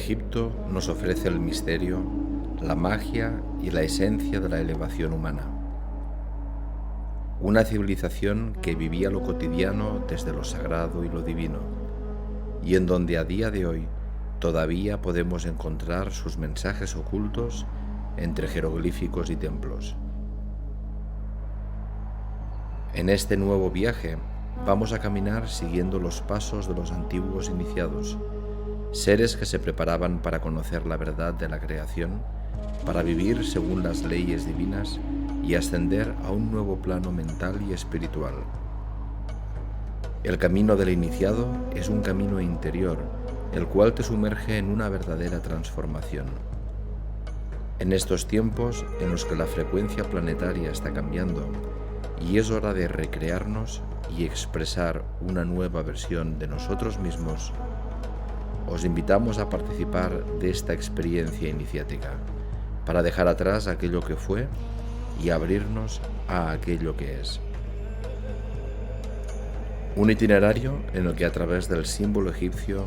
Egipto nos ofrece el misterio, la magia y la esencia de la elevación humana. Una civilización que vivía lo cotidiano desde lo sagrado y lo divino, y en donde a día de hoy todavía podemos encontrar sus mensajes ocultos entre jeroglíficos y templos. En este nuevo viaje vamos a caminar siguiendo los pasos de los antiguos iniciados, seres que se preparaban para conocer la verdad de la creación, para vivir según las leyes divinas y ascender a un nuevo plano mental y espiritual. El camino del iniciado es un camino interior, el cual te sumerge en una verdadera transformación. En estos tiempos en los que la frecuencia planetaria está cambiando y es hora de recrearnos y expresar una nueva versión de nosotros mismos, os invitamos a participar de esta experiencia iniciática, para dejar atrás aquello que fue y abrirnos a aquello que es. Un itinerario en el que a través del símbolo egipcio,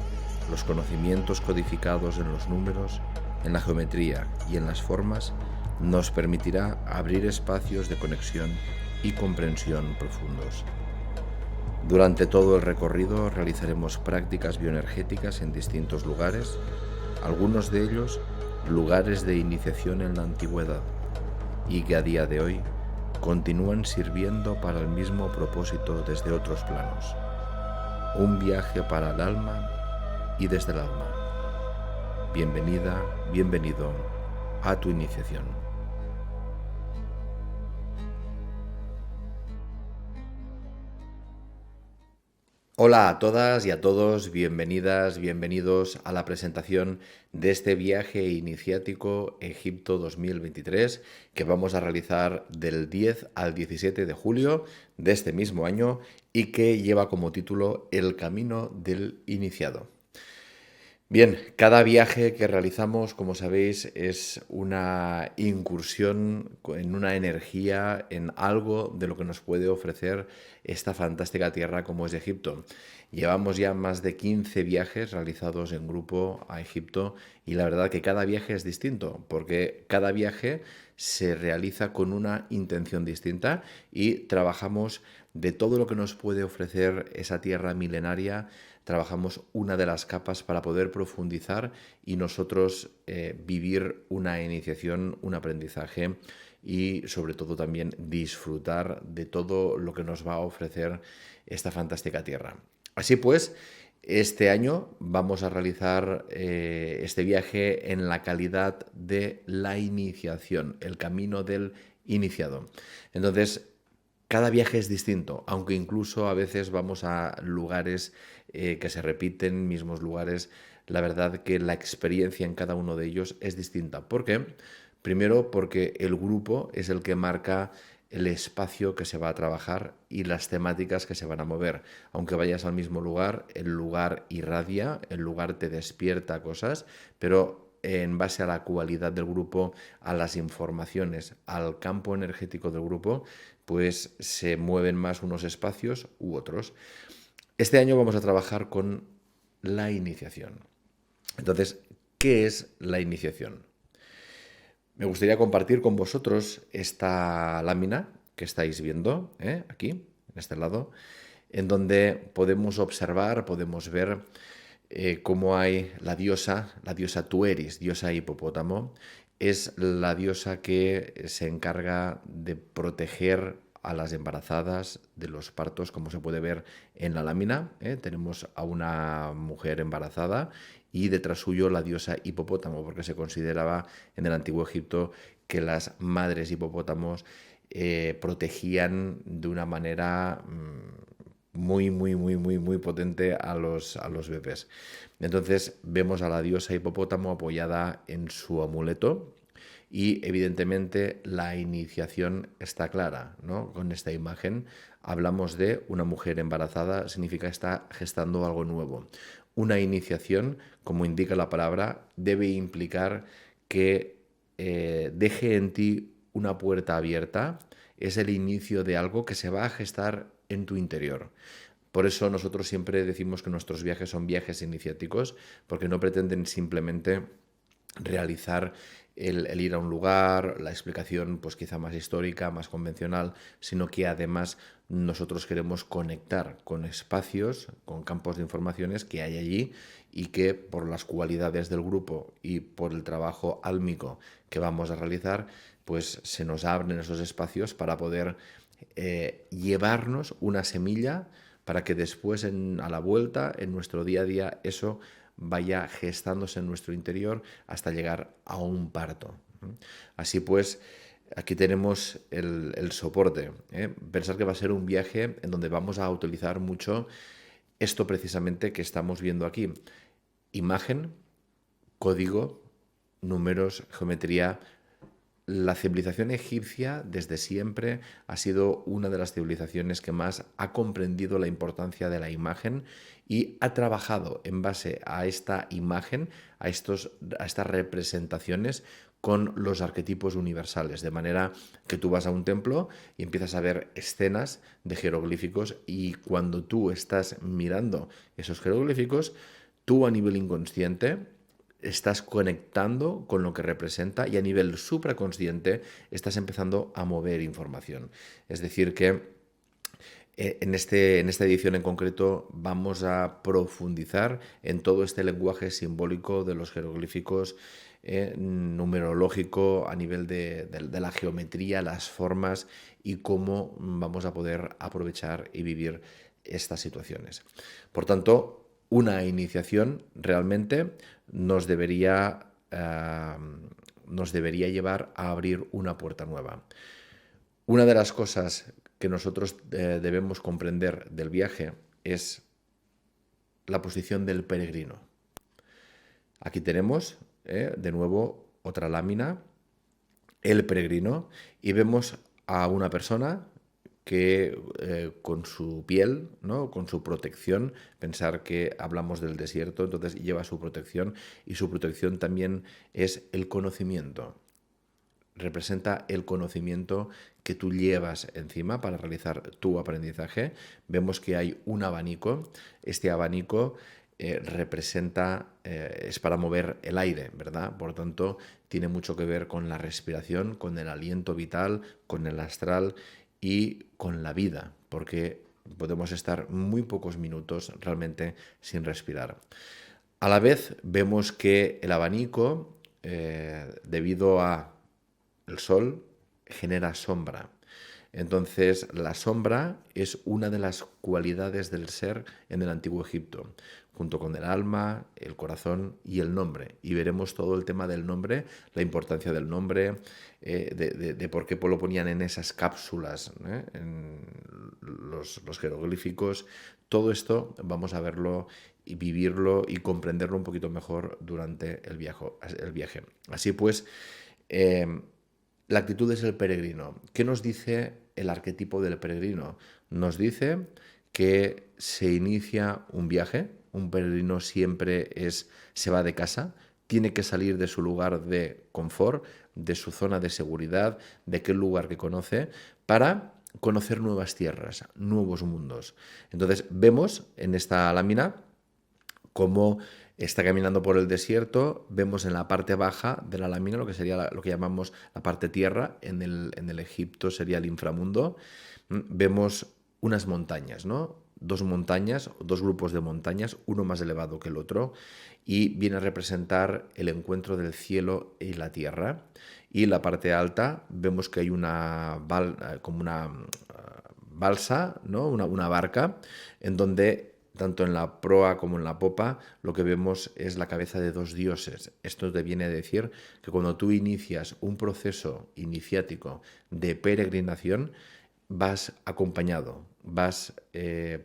los conocimientos codificados en los números, en la geometría y en las formas, nos permitirá abrir espacios de conexión y comprensión profundos. Durante todo el recorrido realizaremos prácticas bioenergéticas en distintos lugares, algunos de ellos lugares de iniciación en la antigüedad, y que a día de hoy continúan sirviendo para el mismo propósito desde otros planos. Un viaje para el alma y desde el alma. Bienvenida, bienvenido a tu iniciación. Hola a todas y a todos, bienvenidas, bienvenidos a la presentación de este viaje iniciático Egipto 2023 que vamos a realizar del 10 al 17 de julio de este mismo año y que lleva como título El Camino del Iniciado. Bien, cada viaje que realizamos, como sabéis, es una incursión en una energía, en algo de lo que nos puede ofrecer esta fantástica tierra como es Egipto. Llevamos ya más de 15 viajes realizados en grupo a Egipto y la verdad que cada viaje es distinto, porque cada viaje se realiza con una intención distinta y trabajamos de todo lo que nos puede ofrecer esa tierra milenaria. Trabajamos una de las capas para poder profundizar y nosotros vivir una iniciación, un aprendizaje y sobre todo también disfrutar de todo lo que nos va a ofrecer esta fantástica tierra. Así pues, este año vamos a realizar este viaje en la calidad de la iniciación, el camino del iniciado. Entonces, cada viaje es distinto, aunque incluso a veces vamos a lugares que se repiten, mismos lugares. La verdad que la experiencia en cada uno de ellos es distinta. ¿Por qué? Primero porque el grupo es el que marca el espacio que se va a trabajar y las temáticas que se van a mover. Aunque vayas al mismo lugar, el lugar irradia, el lugar te despierta cosas, pero en base a la cualidad del grupo, a las informaciones, al campo energético del grupo, pues se mueven más unos espacios u otros. Este año vamos a trabajar con la iniciación. Entonces, ¿qué es la iniciación? Me gustaría compartir con vosotros esta lámina que estáis viendo, aquí, en este lado, en donde podemos observar, podemos ver cómo hay la diosa Tueris, diosa hipopótamo, es la diosa que se encarga de proteger a las embarazadas de los partos, como se puede ver en la lámina. Tenemos a una mujer embarazada y detrás suyo la diosa hipopótamo, porque se consideraba en el antiguo Egipto que las madres hipopótamos protegían de una manera muy potente a los bebés. Entonces vemos a la diosa hipopótamo apoyada en su amuleto y evidentemente la iniciación está clara, ¿no? Con esta imagen hablamos de una mujer embarazada, significa que está gestando algo nuevo. Una iniciación, como indica la palabra, debe implicar que deje en ti una puerta abierta, es el inicio de algo que se va a gestar en tu interior. Por eso nosotros siempre decimos que nuestros viajes son viajes iniciáticos, porque no pretenden simplemente realizar el ir a un lugar, la explicación pues quizá más histórica, más convencional, sino que además nosotros queremos conectar con espacios, con campos de informaciones que hay allí y que por las cualidades del grupo y por el trabajo álmico que vamos a realizar, pues se nos abren esos espacios para poder llevarnos una semilla para que después a la vuelta, en nuestro día a día, eso vaya gestándose en nuestro interior hasta llegar a un parto. Así pues, aquí tenemos el soporte. Pensar que va a ser un viaje en donde vamos a utilizar mucho esto precisamente que estamos viendo aquí. Imagen, código, números, geometría. La civilización egipcia desde siempre ha sido una de las civilizaciones que más ha comprendido la importancia de la imagen y ha trabajado en base a esta imagen, a estas representaciones con los arquetipos universales, de manera que tú vas a un templo y empiezas a ver escenas de jeroglíficos y cuando tú estás mirando esos jeroglíficos, tú a nivel inconsciente estás conectando con lo que representa y a nivel supraconsciente estás empezando a mover información. Es decir, que en esta edición en concreto vamos a profundizar en todo este lenguaje simbólico de los jeroglíficos, numerológico, a nivel de la geometría, las formas y cómo vamos a poder aprovechar y vivir estas situaciones. Por tanto, una iniciación realmente nos debería llevar a abrir una puerta nueva. Una de las cosas que nosotros debemos comprender del viaje es la posición del peregrino. Aquí tenemos, de nuevo, otra lámina, el peregrino, y vemos a una persona que con su piel, ¿no? Con su protección, pensar que hablamos del desierto, entonces lleva su protección y su protección también es el conocimiento. Representa el conocimiento que tú llevas encima para realizar tu aprendizaje. Vemos que hay un abanico. Este abanico es para mover el aire, ¿verdad? Por lo tanto, tiene mucho que ver con la respiración, con el aliento vital, con el astral y con la vida, porque podemos estar muy pocos minutos realmente sin respirar. A la vez vemos que el abanico, debido a el sol, genera sombra. Entonces, la sombra es una de las cualidades del ser en el Antiguo Egipto, junto con el alma, el corazón y el nombre. Y veremos todo el tema del nombre, la importancia del nombre, de por qué lo ponían en esas cápsulas, en los jeroglíficos. Todo esto vamos a verlo y vivirlo y comprenderlo un poquito mejor durante el viaje. Así pues, la actitud es el peregrino. ¿Qué nos dice el arquetipo del peregrino? Nos dice que se inicia un viaje. Un peregrino siempre se va de casa, tiene que salir de su lugar de confort, de su zona de seguridad, de aquel lugar que conoce, para conocer nuevas tierras, nuevos mundos. Entonces vemos en esta lámina cómo está caminando por el desierto. Vemos en la parte baja de la lámina lo que sería lo que llamamos la parte tierra, en el Egipto sería el inframundo. Vemos unas montañas, ¿no? Dos montañas, dos grupos de montañas, uno más elevado que el otro, y viene a representar el encuentro del cielo y la tierra. Y en la parte alta vemos que hay como una balsa, ¿no? Una barca, en donde tanto en la proa como en la popa, lo que vemos es la cabeza de dos dioses. Esto te viene a decir que cuando tú inicias un proceso iniciático de peregrinación, vas acompañado, vas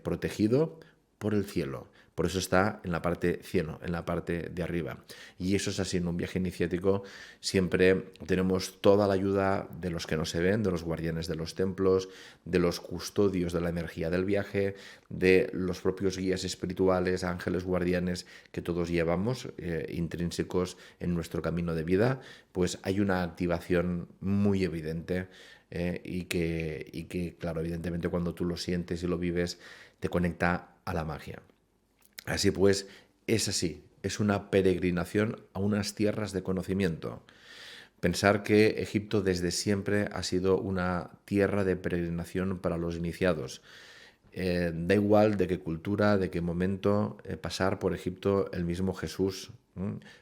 protegido por el cielo. Por eso está en la parte cielo, en la parte de arriba. Y eso es así, en un viaje iniciático siempre tenemos toda la ayuda de los que no se ven, de los guardianes de los templos, de los custodios de la energía del viaje, de los propios guías espirituales, ángeles guardianes que todos llevamos, intrínsecos en nuestro camino de vida. Pues hay una activación muy evidente y que, claro, evidentemente cuando tú lo sientes y lo vives, te conecta a la magia. Así pues, es así, es una peregrinación a unas tierras de conocimiento. Pensar que Egipto desde siempre ha sido una tierra de peregrinación para los iniciados. Da igual de qué cultura, de qué momento, pasar por Egipto, el mismo Jesús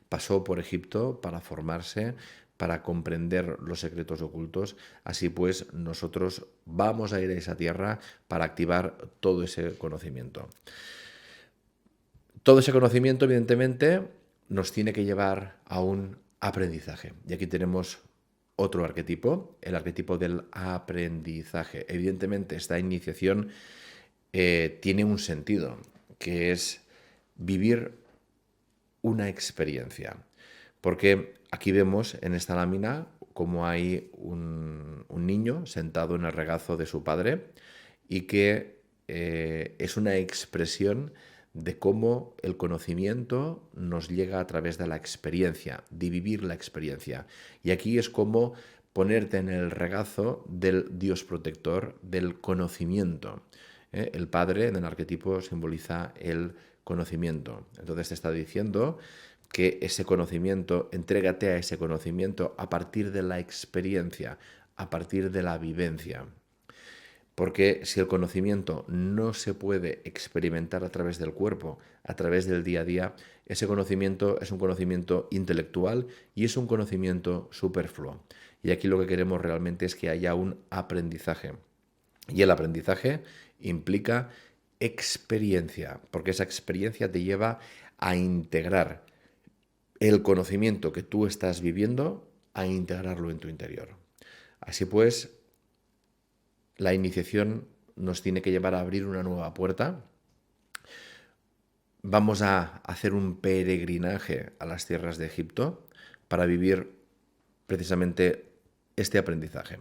pasó por Egipto para formarse, para comprender los secretos ocultos. Así pues, nosotros vamos a ir a esa tierra para activar todo ese conocimiento. Todo ese conocimiento, evidentemente, nos tiene que llevar a un aprendizaje. Y aquí tenemos otro arquetipo, el arquetipo del aprendizaje. Evidentemente, esta iniciación tiene un sentido, que es vivir una experiencia. Porque aquí vemos en esta lámina cómo hay un niño sentado en el regazo de su padre y que es una expresión de cómo el conocimiento nos llega a través de la experiencia, de vivir la experiencia. Y aquí es como ponerte en el regazo del Dios protector, del conocimiento. El padre en el arquetipo simboliza el conocimiento. Entonces te está diciendo que ese conocimiento, entrégate a ese conocimiento a partir de la experiencia, a partir de la vivencia. Porque si el conocimiento no se puede experimentar a través del cuerpo, a través del día a día, ese conocimiento es un conocimiento intelectual y es un conocimiento superfluo. Y aquí lo que queremos realmente es que haya un aprendizaje. Y el aprendizaje implica experiencia, porque esa experiencia te lleva a integrar el conocimiento que tú estás viviendo, a integrarlo en tu interior. Así pues, la iniciación nos tiene que llevar a abrir una nueva puerta. Vamos a hacer un peregrinaje a las tierras de Egipto para vivir precisamente este aprendizaje.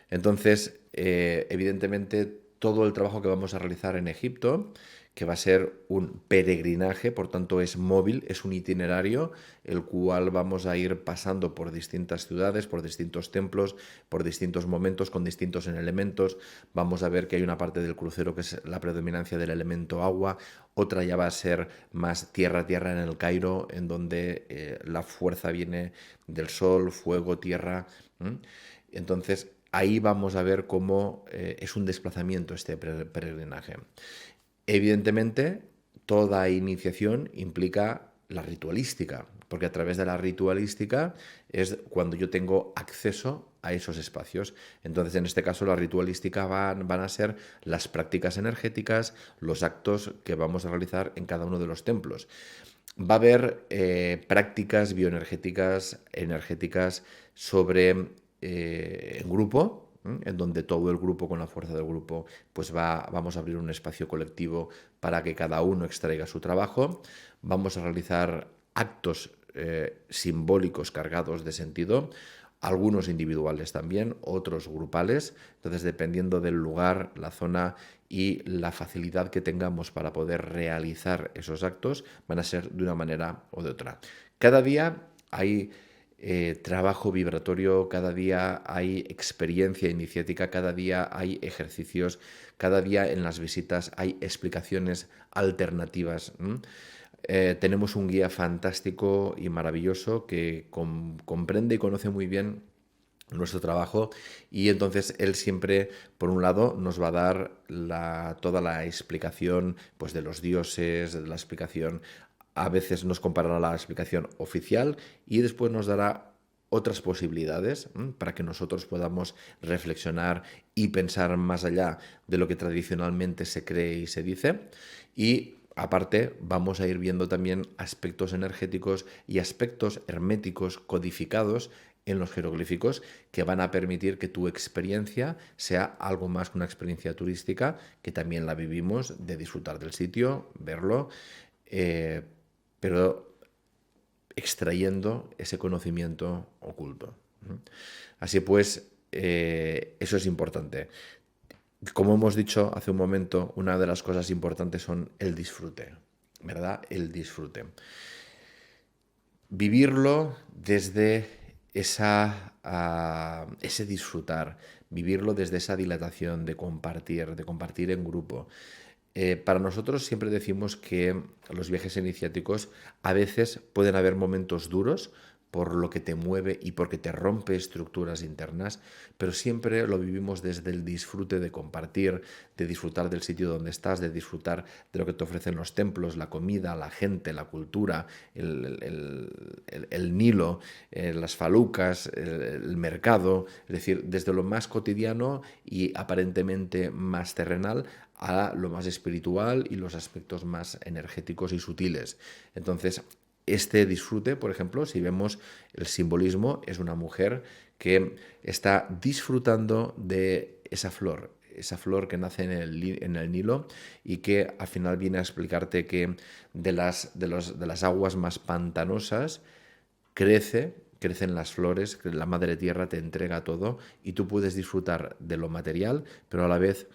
Entonces, evidentemente, todo el trabajo que vamos a realizar en Egipto, que va a ser un peregrinaje, por tanto es móvil, es un itinerario, el cual vamos a ir pasando por distintas ciudades, por distintos templos, por distintos momentos, con distintos elementos. Vamos a ver que hay una parte del crucero que es la predominancia del elemento agua, otra ya va a ser más tierra-tierra en el Cairo, en donde la fuerza viene del sol, fuego, tierra. Entonces, ahí vamos a ver cómo es un desplazamiento este peregrinaje. Evidentemente, toda iniciación implica la ritualística, porque a través de la ritualística es cuando yo tengo acceso a esos espacios. Entonces, en este caso, la ritualística van a ser las prácticas energéticas, los actos que vamos a realizar en cada uno de los templos. Va a haber prácticas bioenergéticas, energéticas sobre grupo, en donde todo el grupo, con la fuerza del grupo, pues vamos a abrir un espacio colectivo para que cada uno extraiga su trabajo. Vamos a realizar actos simbólicos cargados de sentido, algunos individuales también, otros grupales. Entonces, dependiendo del lugar, la zona y la facilidad que tengamos para poder realizar esos actos, van a ser de una manera o de otra. Cada día hay trabajo vibratorio, cada día hay experiencia iniciática, cada día hay ejercicios, cada día en las visitas hay explicaciones alternativas. Tenemos un guía fantástico y maravilloso que comprende y conoce muy bien nuestro trabajo y entonces él siempre, por un lado, nos va a dar toda la explicación pues, de los dioses, de la explicación, a veces nos comparará la explicación oficial y después nos dará otras posibilidades para que nosotros podamos reflexionar y pensar más allá de lo que tradicionalmente se cree y se dice. Y aparte, vamos a ir viendo también aspectos energéticos y aspectos herméticos codificados en los jeroglíficos que van a permitir que tu experiencia sea algo más que una experiencia turística, que también la vivimos, de disfrutar del sitio, verlo, pero extrayendo ese conocimiento oculto. Así pues, eso es importante. Como hemos dicho hace un momento, una de las cosas importantes son el disfrute, ¿verdad? El disfrute. Vivirlo desde ese disfrutar, vivirlo desde esa dilatación de compartir en grupo. Para nosotros siempre decimos que los viajes iniciáticos a veces pueden haber momentos duros por lo que te mueve y porque te rompe estructuras internas, pero siempre lo vivimos desde el disfrute de compartir, de disfrutar del sitio donde estás, de disfrutar de lo que te ofrecen los templos, la comida, la gente, la cultura, el Nilo, las falucas, el mercado, es decir, desde lo más cotidiano y aparentemente más terrenal a lo más espiritual y los aspectos más energéticos y sutiles. Entonces, este disfrute, por ejemplo, si vemos el simbolismo, es una mujer que está disfrutando de esa flor que nace en el Nilo y que al final viene a explicarte que de las aguas más pantanosas crecen las flores, que la madre tierra te entrega todo y tú puedes disfrutar de lo material, pero a la vez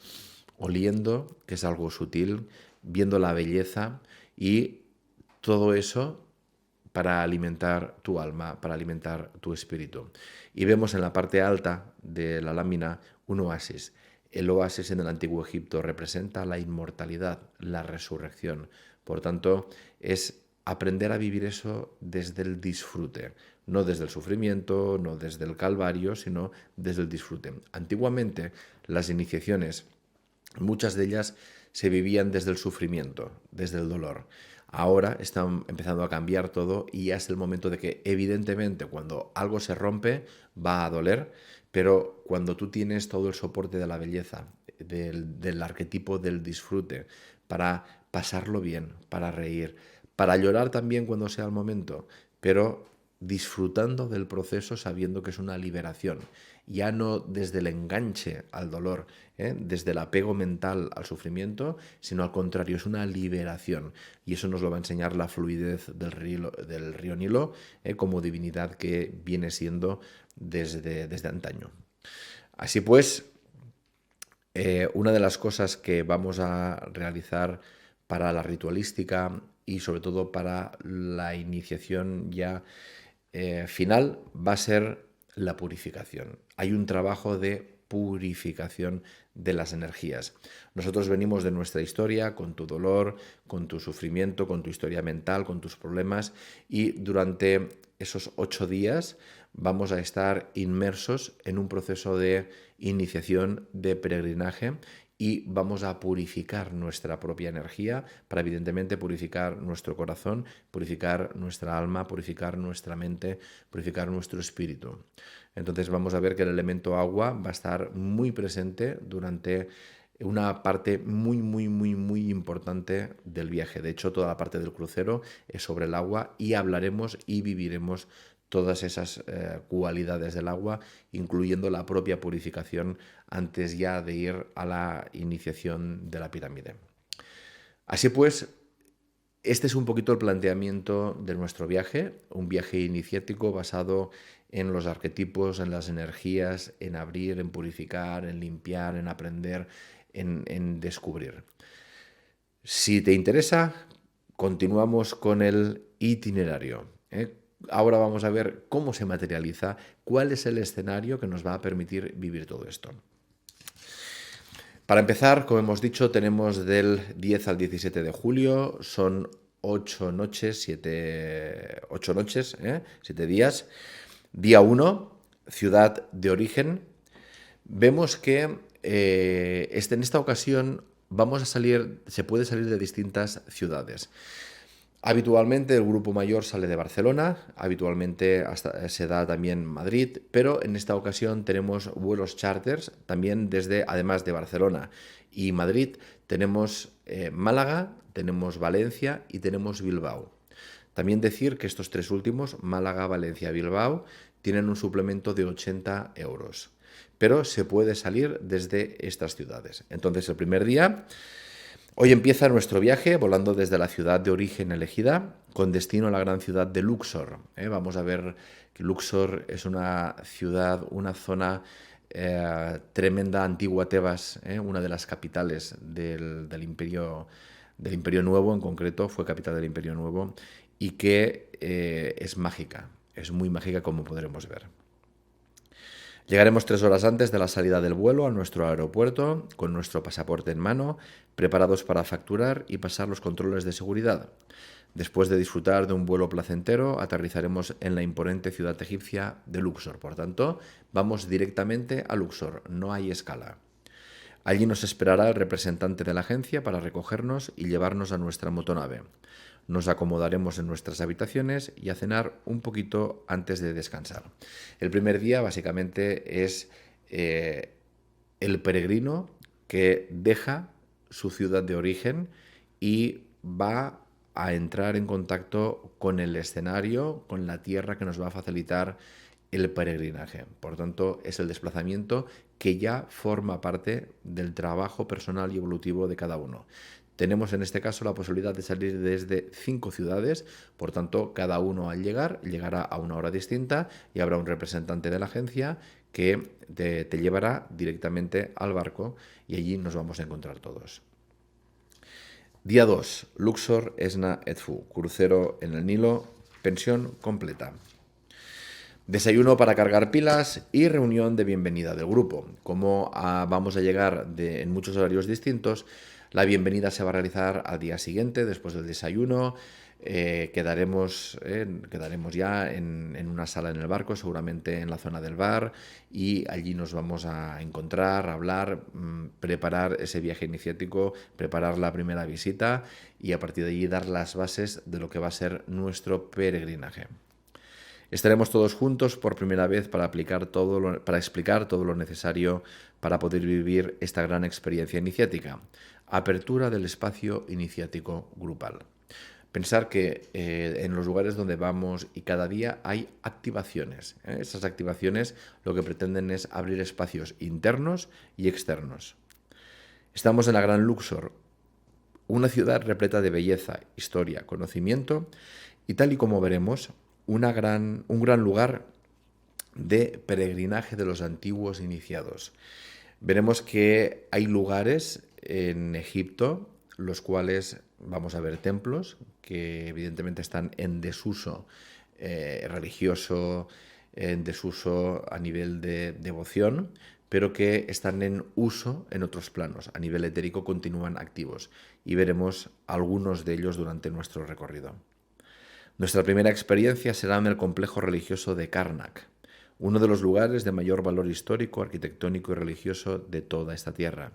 oliendo, que es algo sutil, viendo la belleza y todo eso para alimentar tu alma, para alimentar tu espíritu. Y vemos en la parte alta de la lámina un oasis. El oasis en el antiguo Egipto representa la inmortalidad, la resurrección. Por tanto, es aprender a vivir eso desde el disfrute, no desde el sufrimiento, no desde el calvario, sino desde el disfrute. Antiguamente, las iniciaciones, muchas de ellas se vivían desde el sufrimiento, desde el dolor. Ahora están empezando a cambiar todo y ya es el momento de que, evidentemente, cuando algo se rompe, va a doler, pero cuando tú tienes todo el soporte de la belleza, del arquetipo del disfrute, para pasarlo bien, para reír, para llorar también cuando sea el momento, pero disfrutando del proceso sabiendo que es una liberación, ya no desde el enganche al dolor, desde el apego mental al sufrimiento, sino al contrario, es una liberación. Y eso nos lo va a enseñar la fluidez del río Nilo, como divinidad que viene siendo desde antaño. Así pues, una de las cosas que vamos a realizar para la ritualística y sobre todo para la iniciación ya final va a ser la purificación. Hay un trabajo de purificación de las energías. Nosotros venimos de nuestra historia, con tu dolor, con tu sufrimiento, con tu historia mental, con tus problemas, y durante esos 8 días vamos a estar inmersos en un proceso de iniciación, de peregrinaje, y vamos a purificar nuestra propia energía para evidentemente purificar nuestro corazón, purificar nuestra alma, purificar nuestra mente, purificar nuestro espíritu. Entonces vamos a ver que el elemento agua va a estar muy presente durante una parte muy importante del viaje. De hecho, toda la parte del crucero es sobre el agua y hablaremos y viviremos todas esas cualidades del agua, incluyendo la propia purificación antes ya de ir a la iniciación de la pirámide. Así pues, este es un poquito el planteamiento de nuestro viaje, un viaje iniciático basado en los arquetipos, en las energías, en abrir, en purificar, en limpiar, en aprender, en descubrir. Si te interesa, continuamos con el itinerario. Ahora vamos a ver cómo se materializa, cuál es el escenario que nos va a permitir vivir todo esto. Para empezar, como hemos dicho, tenemos del 10 al 17 de julio, son 8 noches, 7 días. Día 1, ciudad de origen. Vemos que en esta ocasión se puede salir de distintas ciudades. Habitualmente el grupo mayor sale de Barcelona, habitualmente se da también Madrid, pero en esta ocasión tenemos vuelos charters también además de Barcelona y Madrid, tenemos Málaga, tenemos Valencia y tenemos Bilbao. También decir que estos tres últimos, Málaga, Valencia y Bilbao, tienen un suplemento de 80 euros, pero se puede salir desde estas ciudades. Entonces el primer día... Hoy empieza nuestro viaje volando desde la ciudad de origen elegida con destino a la gran ciudad de Luxor. Vamos a ver que Luxor es una ciudad, una zona tremenda, antigua Tebas, una de las capitales del Imperio Nuevo, en concreto, fue capital del Imperio Nuevo y que es mágica, es muy mágica como podremos ver. Llegaremos 3 horas antes de la salida del vuelo a nuestro aeropuerto con nuestro pasaporte en mano, preparados para facturar y pasar los controles de seguridad. Después de disfrutar de un vuelo placentero, aterrizaremos en la imponente ciudad egipcia de Luxor. Por tanto, vamos directamente a Luxor, no hay escala. Allí nos esperará el representante de la agencia para recogernos y llevarnos a nuestra motonave. Nos acomodaremos en nuestras habitaciones y a cenar un poquito antes de descansar. El primer día básicamente es el peregrino que deja su ciudad de origen y va a entrar en contacto con el escenario, con la tierra que nos va a facilitar el peregrinaje. Por tanto, es el desplazamiento que ya forma parte del trabajo personal y evolutivo de cada uno. Tenemos en este caso la posibilidad de salir desde 5 ciudades, por tanto, cada uno al llegar llegará a una hora distinta y habrá un representante de la agencia que te llevará directamente al barco y allí nos vamos a encontrar todos. Día 2, Luxor, Esna, Edfu, crucero en el Nilo, pensión completa. Desayuno para cargar pilas y reunión de bienvenida del grupo. Como vamos a llegar en muchos horarios distintos, la bienvenida se va a realizar al día siguiente, después del desayuno. Quedaremos ya en una sala en el barco, seguramente en la zona del bar, y allí nos vamos a encontrar, a hablar, preparar ese viaje iniciático, preparar la primera visita y a partir de allí dar las bases de lo que va a ser nuestro peregrinaje. Estaremos todos juntos por primera vez para explicar todo lo necesario para poder vivir esta gran experiencia iniciática. Apertura del espacio iniciático grupal. Pensar que en los lugares donde vamos y cada día hay activaciones. Esas activaciones lo que pretenden es abrir espacios internos y externos. Estamos en la Gran Luxor, una ciudad repleta de belleza, historia, conocimiento y tal y como veremos, un gran lugar de peregrinaje de los antiguos iniciados. Veremos que hay lugares en Egipto, los cuales vamos a ver templos que evidentemente están en desuso religioso, en desuso a nivel de devoción, pero que están en uso en otros planos. A nivel etérico continúan activos y veremos algunos de ellos durante nuestro recorrido. Nuestra primera experiencia será en el complejo religioso de Karnak, uno de los lugares de mayor valor histórico, arquitectónico y religioso de toda esta tierra.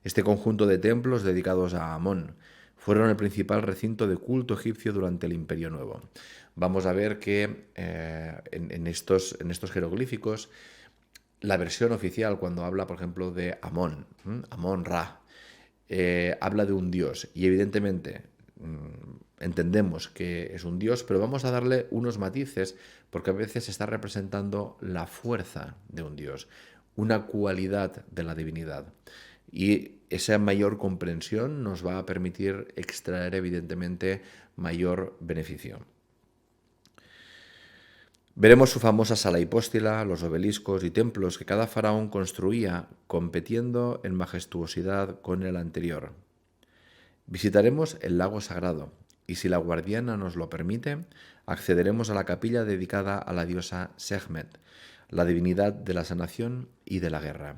Este conjunto de templos dedicados a Amón fueron el principal recinto de culto egipcio durante el Imperio Nuevo. Vamos a ver que en estos jeroglíficos, la versión oficial cuando habla, por ejemplo, de Amón, Amón-Ra, habla de un dios y evidentemente entendemos que es un dios, pero vamos a darle unos matices porque a veces está representando la fuerza de un dios, una cualidad de la divinidad. Y esa mayor comprensión nos va a permitir extraer evidentemente mayor beneficio. Veremos su famosa sala hipóstila, los obeliscos y templos que cada faraón construía compitiendo en majestuosidad con el anterior. Visitaremos el lago sagrado y si la guardiana nos lo permite, accederemos a la capilla dedicada a la diosa Sekhmet, la divinidad de la sanación y de la guerra.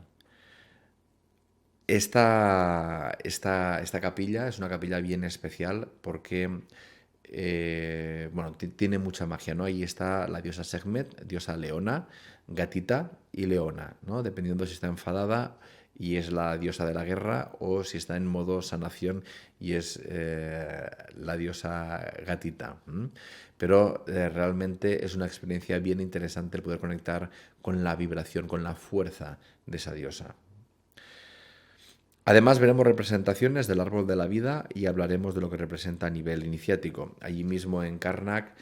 Esta capilla es una capilla bien especial porque tiene mucha magia, ¿no? Ahí está la diosa Sekhmet, diosa leona, gatita y leona, ¿no? Dependiendo si está enfadada y es la diosa de la guerra o si está en modo sanación y es la diosa gatita. Pero realmente es una experiencia bien interesante el poder conectar con la vibración, con la fuerza de esa diosa. Además veremos representaciones del árbol de la vida y hablaremos de lo que representa a nivel iniciático. Allí mismo en Karnak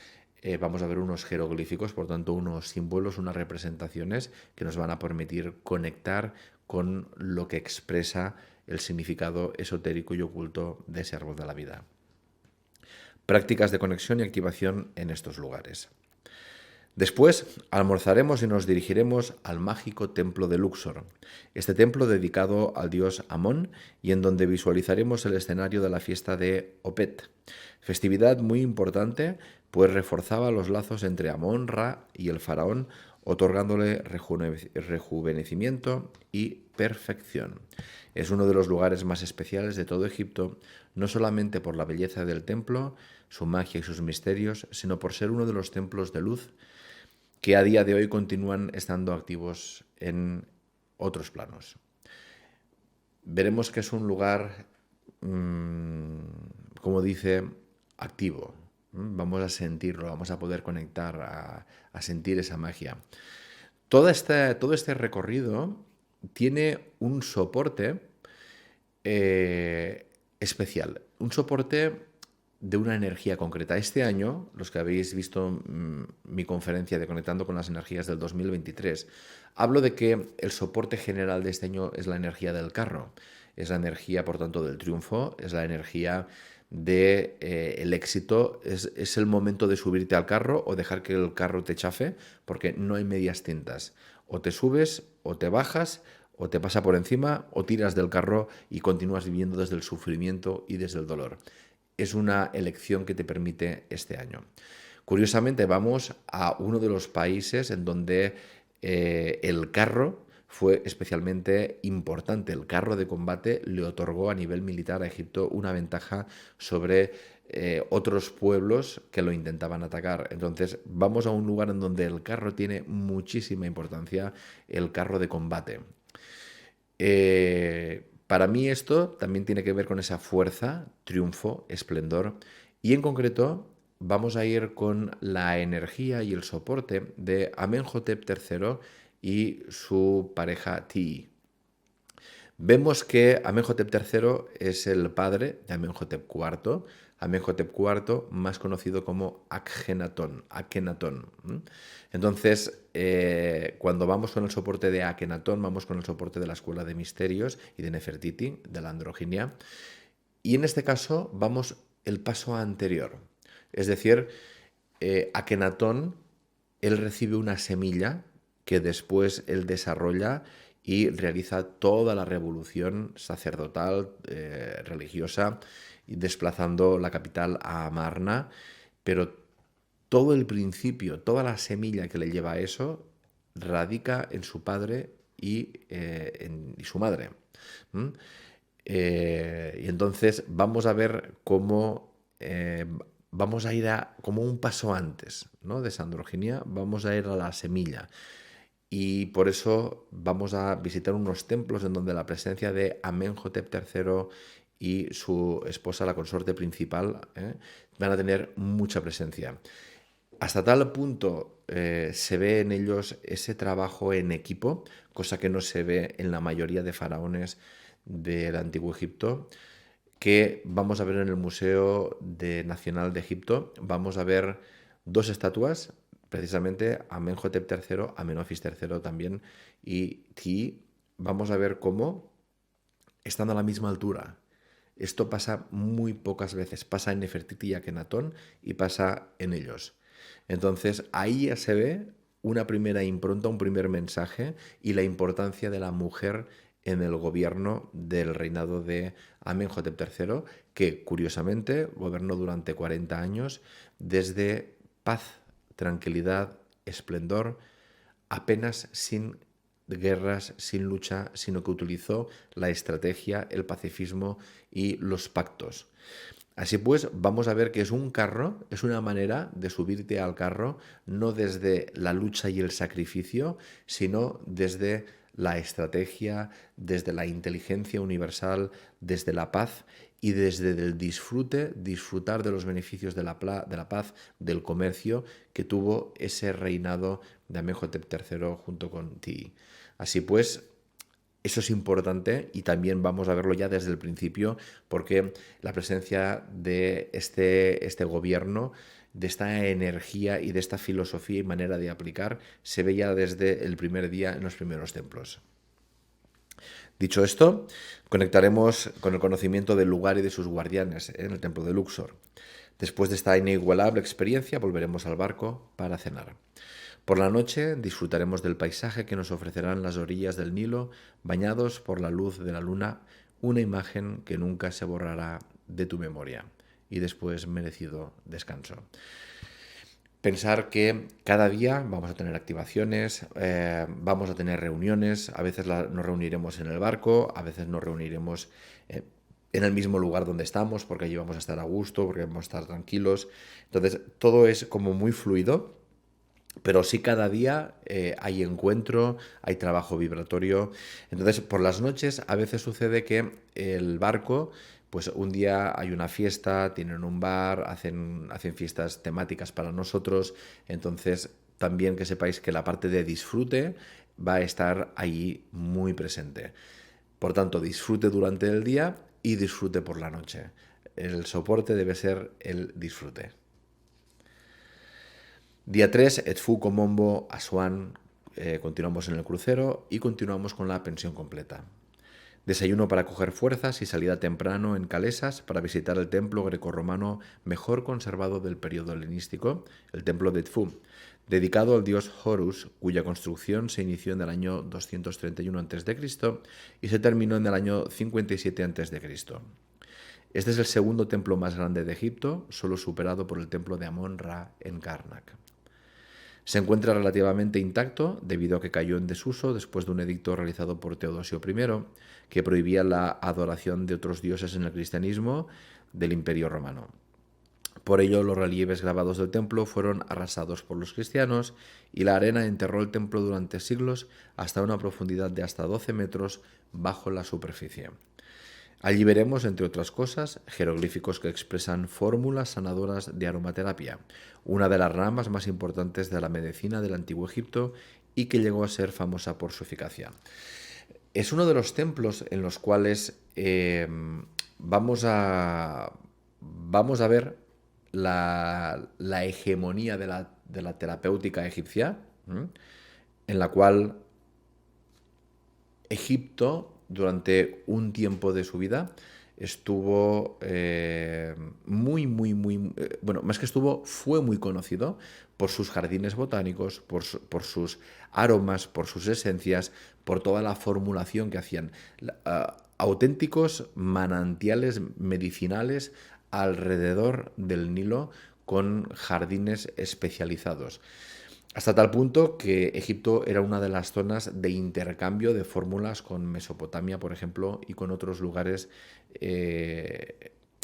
vamos a ver unos jeroglíficos, por tanto unos símbolos, unas representaciones que nos van a permitir conectar con lo que expresa el significado esotérico y oculto de ese árbol de la vida. Prácticas de conexión y activación en estos lugares. Después almorzaremos y nos dirigiremos al mágico templo de Luxor, este templo dedicado al dios Amón y en donde visualizaremos el escenario de la fiesta de Opet, festividad muy importante pues reforzaba los lazos entre Amón, Ra y el faraón otorgándole rejuvenecimiento y perfección. Es uno de los lugares más especiales de todo Egipto, no solamente por la belleza del templo, su magia y sus misterios, sino por ser uno de los templos de luz que a día de hoy continúan estando activos en otros planos. Veremos que es un lugar, como dice, activo. Vamos a sentirlo, vamos a poder conectar, a sentir esa magia. Todo este recorrido tiene un soporte especial, un soporte de una energía concreta. Este año, los que habéis visto mi conferencia de Conectando con las Energías del 2023, hablo de que el soporte general de este año es la energía del carro. Es la energía, por tanto, del triunfo, es la energía de el éxito, es el momento de subirte al carro o dejar que el carro te chafe, porque no hay medias tintas. O te subes o te bajas, o te pasa por encima, o tiras del carro y continúas viviendo desde el sufrimiento y desde el dolor. Es una elección que te permite este año. Curiosamente, vamos a uno de los países en donde el carro fue especialmente importante. El carro de combate le otorgó a nivel militar a Egipto una ventaja sobre otros pueblos que lo intentaban atacar. Entonces, vamos a un lugar en donde el carro tiene muchísima importancia, el carro de combate. Para mí esto también tiene que ver con esa fuerza, triunfo, esplendor y en concreto vamos a ir con la energía y el soporte de Amenhotep III y su pareja Ti. Vemos que Amenhotep III es el padre de Amenhotep IV, Amenhotep IV más conocido como Akhenatón. Entonces, cuando vamos con el soporte de Akhenatón, vamos con el soporte de la Escuela de Misterios y de Nefertiti, de la androginia, y en este caso vamos el paso anterior. Es decir, Akhenatón, él recibe una semilla que después él desarrolla y realiza toda la revolución sacerdotal, religiosa, desplazando la capital a Amarna, pero todo el principio, toda la semilla que le lleva a eso, radica en su padre y su madre. ¿Mm? Y entonces vamos a ver cómo vamos a ir como un paso antes, ¿no? De esa androginia, vamos a ir a la semilla. Y por eso vamos a visitar unos templos en donde la presencia de Amenhotep III y su esposa, la consorte principal, van a tener mucha presencia. Hasta tal punto se ve en ellos ese trabajo en equipo, cosa que no se ve en la mayoría de faraones del Antiguo Egipto, que vamos a ver en el Museo Nacional de Egipto. Vamos a ver dos estatuas, precisamente Amenhotep III, Amenofis III también, y Ti. Vamos a ver cómo están a la misma altura. Esto pasa muy pocas veces, pasa en Nefertiti y Akenatón y pasa en ellos. Entonces ahí ya se ve una primera impronta, un primer mensaje y la importancia de la mujer en el gobierno del reinado de Amenhotep III, que curiosamente gobernó durante 40 años desde paz, tranquilidad, esplendor, apenas sin guerras, sin lucha, sino que utilizó la estrategia, el pacifismo y los pactos. Así pues, vamos a ver que es un carro, es una manera de subirte al carro, no desde la lucha y el sacrificio, sino desde la estrategia, desde la inteligencia universal, desde la paz y desde el disfrutar de los beneficios de la paz, del comercio que tuvo ese reinado de Amenhotep III junto con Ti. Así pues, eso es importante y también vamos a verlo ya desde el principio porque la presencia de este gobierno, de esta energía y de esta filosofía y manera de aplicar se ve ya desde el primer día en los primeros templos. Dicho esto, conectaremos con el conocimiento del lugar y de sus guardianes en el templo de Luxor. Después de esta inigualable experiencia volveremos al barco para cenar. Por la noche disfrutaremos del paisaje que nos ofrecerán las orillas del Nilo, bañados por la luz de la luna, una imagen que nunca se borrará de tu memoria. Y después merecido descanso. Pensar que cada día vamos a tener activaciones, vamos a tener reuniones, a veces nos reuniremos en el barco, a veces nos reuniremos eh, en el mismo lugar donde estamos, porque allí vamos a estar a gusto, porque vamos a estar tranquilos. Entonces, todo es como muy fluido, pero sí cada día hay encuentro, hay trabajo vibratorio. Entonces, por las noches a veces sucede que el barco, pues un día hay una fiesta, tienen un bar, hacen fiestas temáticas para nosotros. Entonces, también que sepáis que la parte de disfrute va a estar ahí muy presente. Por tanto, disfrute durante el día y disfrute por la noche. El soporte debe ser el disfrute. Día 3, Edfu, Komombo, Asuán, continuamos en el crucero y continuamos con la pensión completa. Desayuno para coger fuerzas y salida temprano en Calesas para visitar el templo grecorromano mejor conservado del periodo helenístico, el templo de Edfu, dedicado al dios Horus, cuya construcción se inició en el año 231 a.C. y se terminó en el año 57 a.C. Este es el segundo templo más grande de Egipto, solo superado por el templo de Amón-Ra en Karnak. Se encuentra relativamente intacto debido a que cayó en desuso después de un edicto realizado por Teodosio I que prohibía la adoración de otros dioses en el cristianismo del Imperio Romano. Por ello, los relieves grabados del templo fueron arrasados por los cristianos y la arena enterró el templo durante siglos hasta una profundidad de hasta 12 metros bajo la superficie. Allí veremos, entre otras cosas, jeroglíficos que expresan fórmulas sanadoras de aromaterapia, una de las ramas más importantes de la medicina del Antiguo Egipto y que llegó a ser famosa por su eficacia. Es uno de los templos en los cuales vamos a ver la hegemonía de la terapéutica egipcia, en la cual Egipto, durante un tiempo de su vida, estuvo bueno, más que estuvo, fue muy conocido por sus jardines botánicos, por sus aromas, por sus esencias, por toda la formulación que hacían. Auténticos manantiales medicinales alrededor del Nilo con jardines especializados. Hasta tal punto que Egipto era una de las zonas de intercambio de fórmulas con Mesopotamia, por ejemplo, y con otros lugares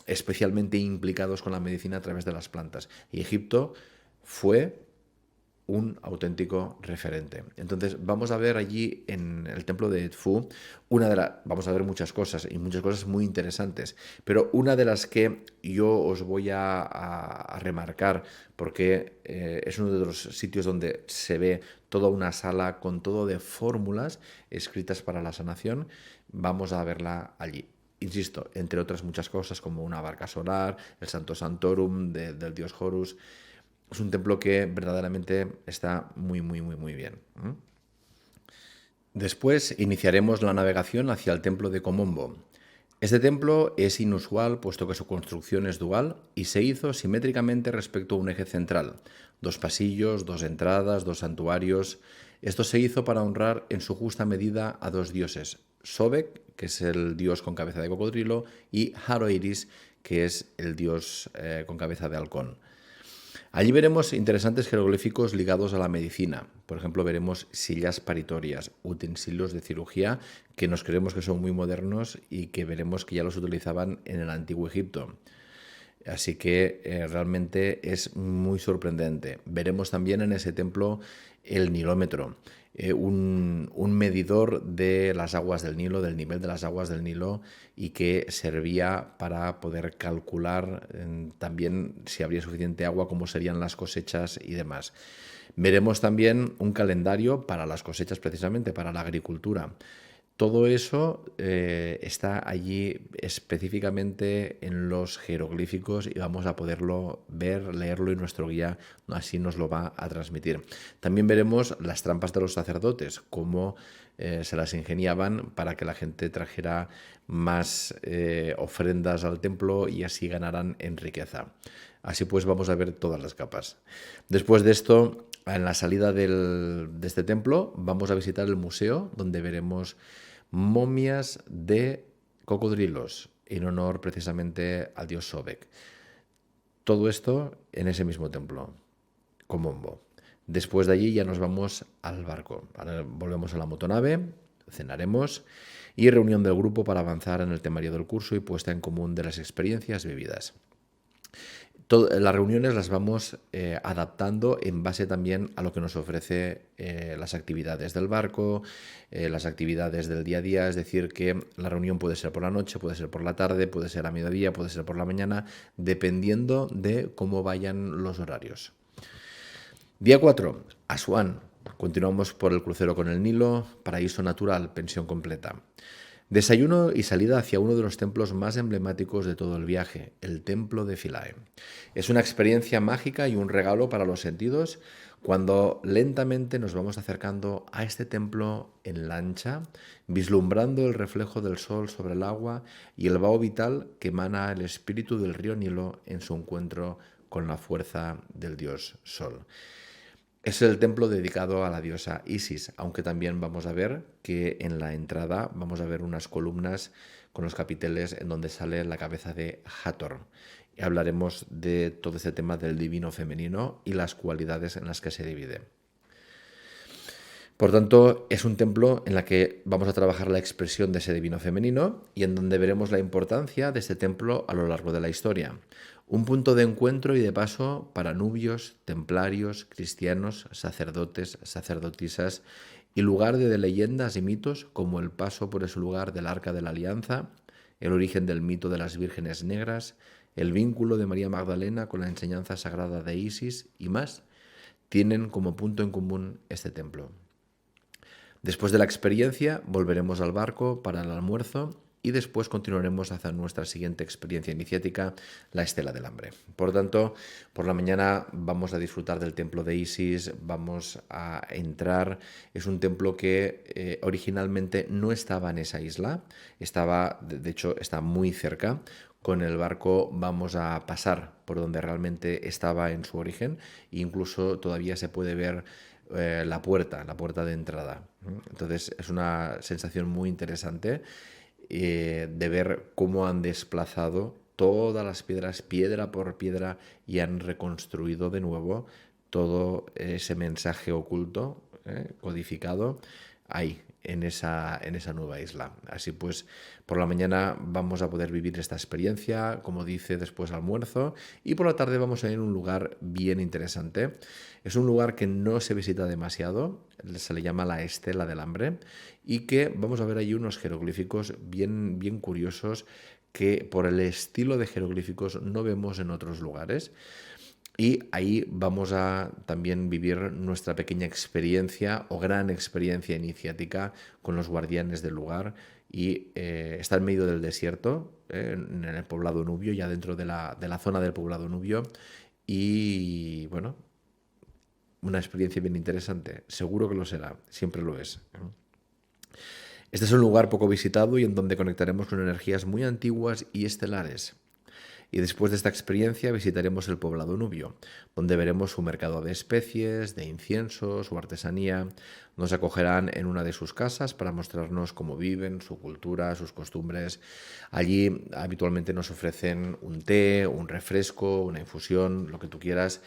especialmente implicados con la medicina a través de las plantas. Y Egipto fue un auténtico referente. Entonces vamos a ver allí en el templo de Edfu vamos a ver muchas cosas y muchas cosas muy interesantes, pero una de las que yo os voy a remarcar porque es uno de los sitios donde se ve toda una sala con todo de fórmulas escritas para la sanación, vamos a verla allí. Insisto, entre otras muchas cosas como una barca solar, el Santo Santorum del dios Horus. Es un templo que verdaderamente está muy bien. Después iniciaremos la navegación hacia el templo de Komombo. Este templo es inusual puesto que su construcción es dual y se hizo simétricamente respecto a un eje central. 2 pasillos, 2 entradas, 2 santuarios. Esto se hizo para honrar en su justa medida a 2 dioses, Sobek, que es el dios con cabeza de cocodrilo, y Haroiris, que es el dios con cabeza de halcón. Allí veremos interesantes jeroglíficos ligados a la medicina. Por ejemplo, veremos sillas paritorias, utensilios de cirugía que nos creemos que son muy modernos y que veremos que ya los utilizaban en el Antiguo Egipto. Así que realmente es muy sorprendente. Veremos también en ese templo el nilómetro, un medidor de las aguas del Nilo, del nivel de las aguas del Nilo, y que servía para poder calcular también si habría suficiente agua, cómo serían las cosechas y demás. Veremos también un calendario para las cosechas, precisamente para la agricultura. Todo eso está allí específicamente en los jeroglíficos y vamos a poderlo ver, leerlo y nuestro guía así nos lo va a transmitir. También veremos las trampas de los sacerdotes, cómo se las ingeniaban para que la gente trajera más ofrendas al templo y así ganaran en riqueza. Así pues vamos a ver todas las capas. Después de esto, en la salida de este templo, vamos a visitar el museo donde veremos momias de cocodrilos en honor precisamente al dios Sobek. Todo esto en ese mismo templo. Comombo. Después de allí ya nos vamos al barco. Ahora volvemos a la motonave, cenaremos y reunión del grupo para avanzar en el temario del curso y puesta en común de las experiencias vividas. Las reuniones las vamos adaptando en base también a lo que nos ofrece las actividades del barco, las actividades del día a día, es decir, que la reunión puede ser por la noche, puede ser por la tarde, puede ser a mediodía, puede ser por la mañana, dependiendo de cómo vayan los horarios. Día 4, Asuán. Continuamos por el crucero con el Nilo, paraíso natural, pensión completa. Desayuno y salida hacia uno de los templos más emblemáticos de todo el viaje, el templo de Philae. Es una experiencia mágica y un regalo para los sentidos cuando lentamente nos vamos acercando a este templo en lancha, vislumbrando el reflejo del sol sobre el agua y el vaho vital que emana el espíritu del río Nilo en su encuentro con la fuerza del dios Sol. Es el templo dedicado a la diosa Isis, aunque también vamos a ver que en la entrada vamos a ver unas columnas con los capiteles en donde sale la cabeza de Hathor. Y hablaremos de todo este tema del divino femenino y las cualidades en las que se divide. Por tanto, es un templo en el que vamos a trabajar la expresión de ese divino femenino y en donde veremos la importancia de este templo a lo largo de la historia. Un punto de encuentro y de paso para nubios, templarios, cristianos, sacerdotes, sacerdotisas y lugar de leyendas y mitos como el paso por ese lugar del Arca de la Alianza, el origen del mito de las vírgenes negras, el vínculo de María Magdalena con la enseñanza sagrada de Isis y más, tienen como punto en común este templo. Después de la experiencia volveremos al barco para el almuerzo y después continuaremos hacia nuestra siguiente experiencia iniciática, la Estela del Hambre. Por tanto, por la mañana vamos a disfrutar del templo de Isis, vamos a entrar. Es un templo que originalmente no estaba en esa isla, de hecho, está muy cerca. Con el barco vamos a pasar por donde realmente estaba en su origen e incluso todavía se puede ver la puerta de entrada. Entonces es una sensación muy interesante de ver cómo han desplazado todas las piedras, piedra por piedra, y han reconstruido de nuevo todo ese mensaje oculto, codificado, ahí, en esa nueva isla. Así pues, por la mañana vamos a poder vivir esta experiencia, como dice, después almuerzo, y por la tarde vamos a ir a un lugar bien interesante. Es un lugar que no se visita demasiado, se le llama la Estela del Hambre, y que vamos a ver allí unos jeroglíficos bien, bien curiosos que por el estilo de jeroglíficos no vemos en otros lugares. Y ahí vamos a también vivir nuestra pequeña experiencia o gran experiencia iniciática con los guardianes del lugar y está en medio del desierto, en el poblado nubio, ya dentro de la zona del poblado nubio. Y bueno, una experiencia bien interesante, seguro que lo será, siempre lo es. Este es un lugar poco visitado y en donde conectaremos con energías muy antiguas y estelares. Y después de esta experiencia visitaremos el poblado nubio, donde veremos su mercado de especies, de incienso, su artesanía. Nos acogerán en una de sus casas para mostrarnos cómo viven, su cultura, sus costumbres. Allí habitualmente nos ofrecen un té, un refresco, una infusión, lo que tú quieras.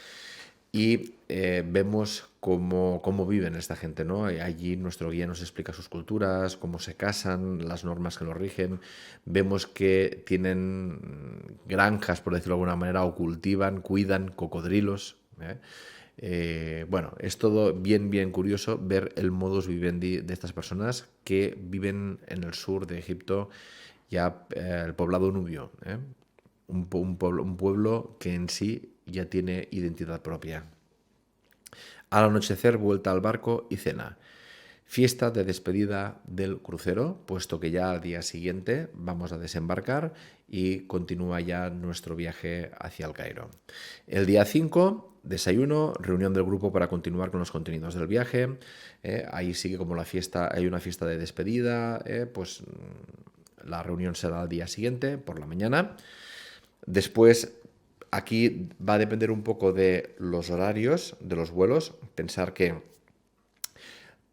Y vemos cómo viven esta gente, ¿no? Allí nuestro guía nos explica sus culturas, cómo se casan, las normas que los rigen. Vemos que tienen granjas, por decirlo de alguna manera, o cultivan, cuidan cocodrilos. Bueno, es todo bien, bien curioso ver el modus vivendi de estas personas que viven en el sur de Egipto, ya el poblado nubio. Un pueblo que en sí ya tiene identidad propia. Al anochecer, vuelta al barco y cena. Fiesta de despedida del crucero, puesto que ya al día siguiente vamos a desembarcar y continúa ya nuestro viaje hacia el Cairo. El día 5, desayuno, reunión del grupo para continuar con los contenidos del viaje. Ahí sigue como la fiesta, hay una fiesta de despedida, pues la reunión será al día siguiente, por la mañana. Después, aquí va a depender un poco de los horarios de los vuelos. Pensar que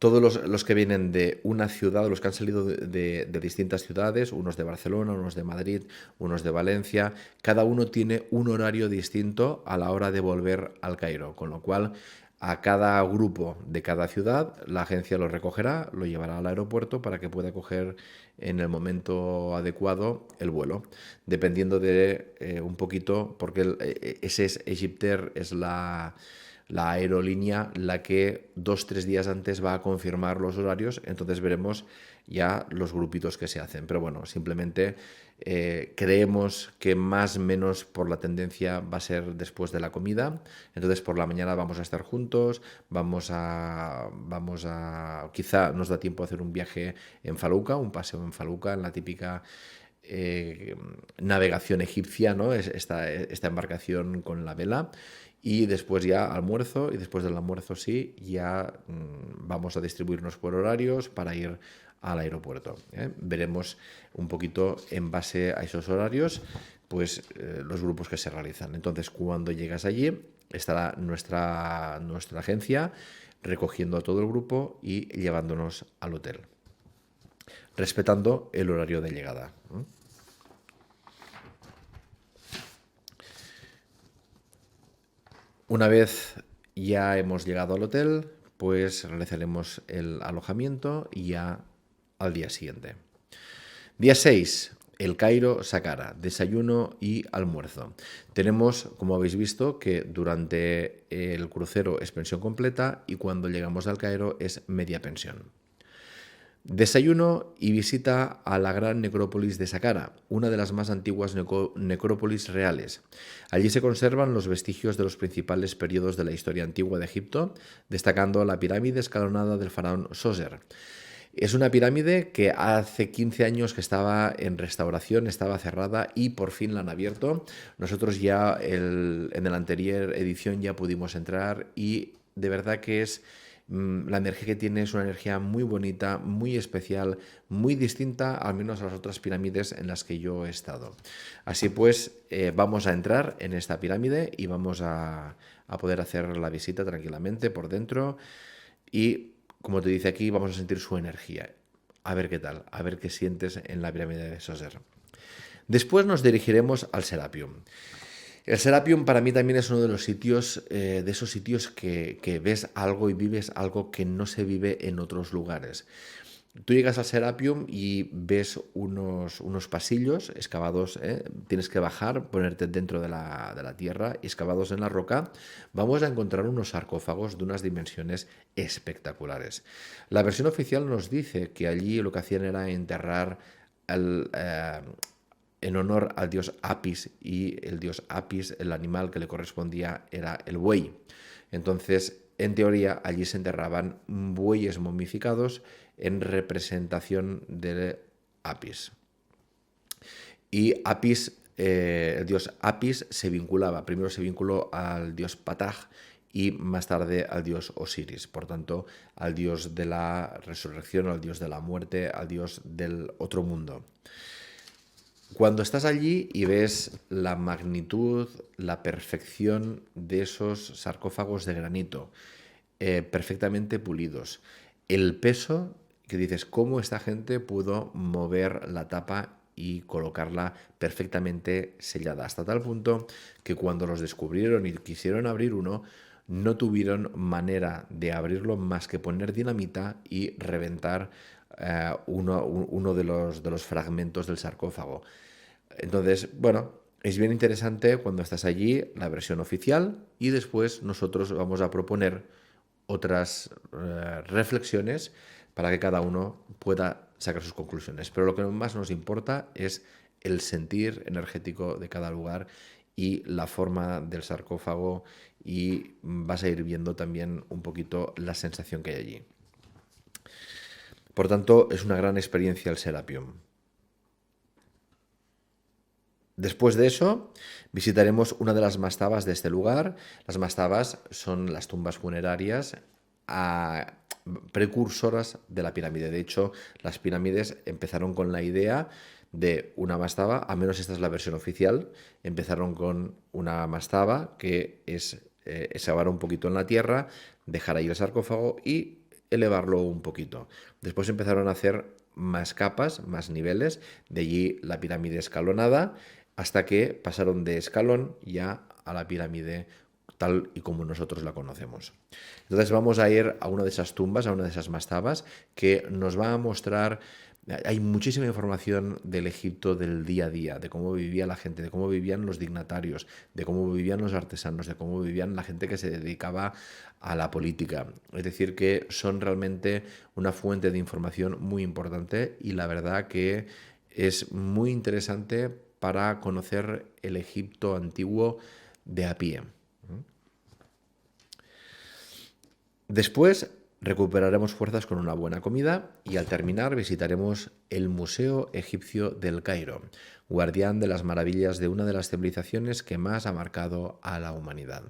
todos los que vienen de una ciudad, los que han salido de distintas ciudades, unos de Barcelona, unos de Madrid, unos de Valencia, cada uno tiene un horario distinto a la hora de volver al Cairo, con lo cual a cada grupo de cada ciudad la agencia lo recogerá, lo llevará al aeropuerto para que pueda coger en el momento adecuado el vuelo, dependiendo de un poquito, porque ese es Egyptair, es la aerolínea la que 2 o 3 días antes va a confirmar los horarios, entonces veremos ya los grupitos que se hacen. Pero bueno, simplemente creemos que más o menos por la tendencia va a ser después de la comida, entonces por la mañana vamos a estar juntos, quizá nos da tiempo a hacer un viaje en Faluca, un paseo en Faluca, en la típica navegación egipcia, ¿no? Esta embarcación con la vela. Y después ya almuerzo, y después del almuerzo sí, ya vamos a distribuirnos por horarios para ir al aeropuerto. Veremos un poquito en base a esos horarios, pues los grupos que se realizan. Entonces, cuando llegas allí, estará nuestra agencia recogiendo a todo el grupo y llevándonos al hotel, respetando el horario de llegada. Una vez ya hemos llegado al hotel, pues realizaremos el alojamiento y ya al día siguiente. Día 6, El Cairo, Saqqara, desayuno y almuerzo. Tenemos, como habéis visto, que durante el crucero es pensión completa y cuando llegamos al Cairo es media pensión. Desayuno y visita a la gran necrópolis de Saqqara, una de las más antiguas necrópolis reales. Allí se conservan los vestigios de los principales periodos de la historia antigua de Egipto, destacando la pirámide escalonada del faraón Sóser. Es una pirámide que hace 15 años que estaba en restauración, estaba cerrada y por fin la han abierto. Nosotros ya en la anterior edición ya pudimos entrar y de verdad que la energía que tiene es una energía muy bonita, muy especial, muy distinta al menos a las otras pirámides en las que yo he estado. Así pues, vamos a entrar en esta pirámide y vamos a poder hacer la visita tranquilamente por dentro y, como te dice aquí, vamos a sentir su energía. A ver qué tal, a ver qué sientes en la pirámide de Sóser. Después nos dirigiremos al Serapium. El Serapium para mí también es uno de los sitios, de esos sitios que ves algo y vives algo que no se vive en otros lugares. Tú llegas al Serapium y ves unos pasillos excavados, tienes que bajar, ponerte dentro de la tierra, excavados en la roca. Vamos a encontrar unos sarcófagos de unas dimensiones espectaculares. La versión oficial nos dice que allí lo que hacían era enterrar en honor al dios Apis, y el dios Apis, el animal que le correspondía era el buey. Entonces, en teoría, allí se enterraban bueyes momificados en representación de Apis. Y Apis, el dios Apis, primero se vinculó al dios Patah y más tarde al dios Osiris, por tanto, al dios de la resurrección, al dios de la muerte, al dios del otro mundo. Cuando estás allí y ves la magnitud, la perfección de esos sarcófagos de granito, perfectamente pulidos, el peso, que dices, ¿cómo esta gente pudo mover la tapa y colocarla perfectamente sellada? Hasta tal punto que cuando los descubrieron y quisieron abrir uno, no tuvieron manera de abrirlo más que poner dinamita y reventar uno de los fragmentos del sarcófago. Entonces, bueno, es bien interesante cuando estás allí la versión oficial y después nosotros vamos a proponer otras reflexiones para que cada uno pueda sacar sus conclusiones. Pero lo que más nos importa es el sentir energético de cada lugar y la forma del sarcófago, y vas a ir viendo también un poquito la sensación que hay allí. Por tanto, es una gran experiencia el Serapium. Después de eso, visitaremos una de las mastabas de este lugar. Las mastabas son las tumbas funerarias precursoras de la pirámide. De hecho, las pirámides empezaron con la idea de una mastaba, al menos esta es la versión oficial, empezaron con una mastaba que es excavar un poquito en la tierra, dejar ahí el sarcófago y elevarlo un poquito. Después empezaron a hacer más capas, más niveles, de allí la pirámide escalonada, hasta que pasaron de escalón ya a la pirámide tal y como nosotros la conocemos. Entonces vamos a ir a una de esas tumbas, a una de esas mastabas, que nos va a mostrar. Hay muchísima información del Egipto del día a día, de cómo vivía la gente, de cómo vivían los dignatarios, de cómo vivían los artesanos, de cómo vivían la gente que se dedicaba a la política. Es decir, que son realmente una fuente de información muy importante y la verdad que es muy interesante para conocer el Egipto antiguo de a pie. Después recuperaremos fuerzas con una buena comida y al terminar visitaremos el Museo Egipcio del Cairo, guardián de las maravillas de una de las civilizaciones que más ha marcado a la humanidad.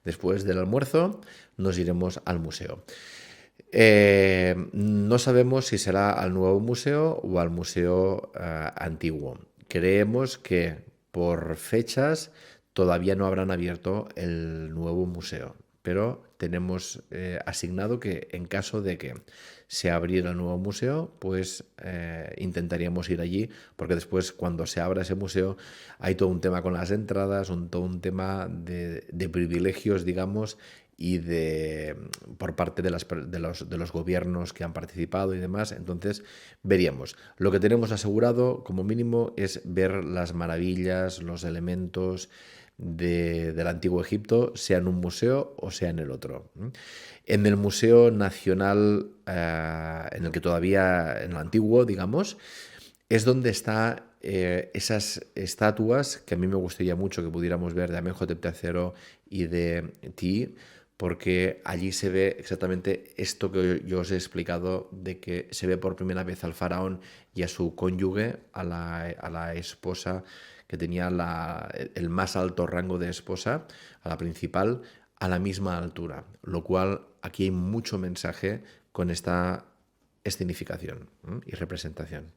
Después del almuerzo nos iremos al museo. No sabemos si será al nuevo museo o al museo antiguo. Creemos que por fechas todavía no habrán abierto el nuevo museo, pero tenemos asignado que en caso de que se abriera el nuevo museo, pues intentaríamos ir allí, porque después cuando se abra ese museo hay todo un tema con las entradas, todo un tema de privilegios, digamos, y por parte de los gobiernos que han participado y demás. Entonces veríamos. Lo que tenemos asegurado como mínimo es ver las maravillas, los elementos del antiguo Egipto, sea en un museo o sea en el otro. En el Museo Nacional, en el que todavía, en el antiguo, digamos, es donde está esas estatuas que a mí me gustaría mucho que pudiéramos ver de Amenhotep III y de Ti, porque allí se ve exactamente esto que yo os he explicado, de que se ve por primera vez al faraón y a su cónyuge, a la esposa que tenía el más alto rango de esposa, a la principal, a la misma altura, lo cual aquí hay mucho mensaje con esta escenificación y representación.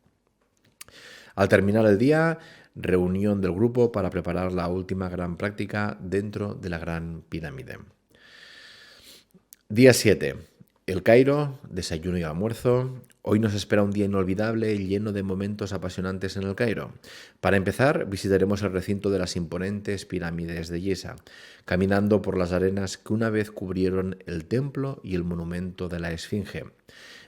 Al terminar el día, reunión del grupo para preparar la última gran práctica dentro de la Gran Pirámide. Día 7. El Cairo, desayuno y almuerzo. Hoy nos espera un día inolvidable lleno de momentos apasionantes en el Cairo. Para empezar, visitaremos el recinto de las imponentes pirámides de Giza, caminando por las arenas que una vez cubrieron el templo y el monumento de la Esfinge.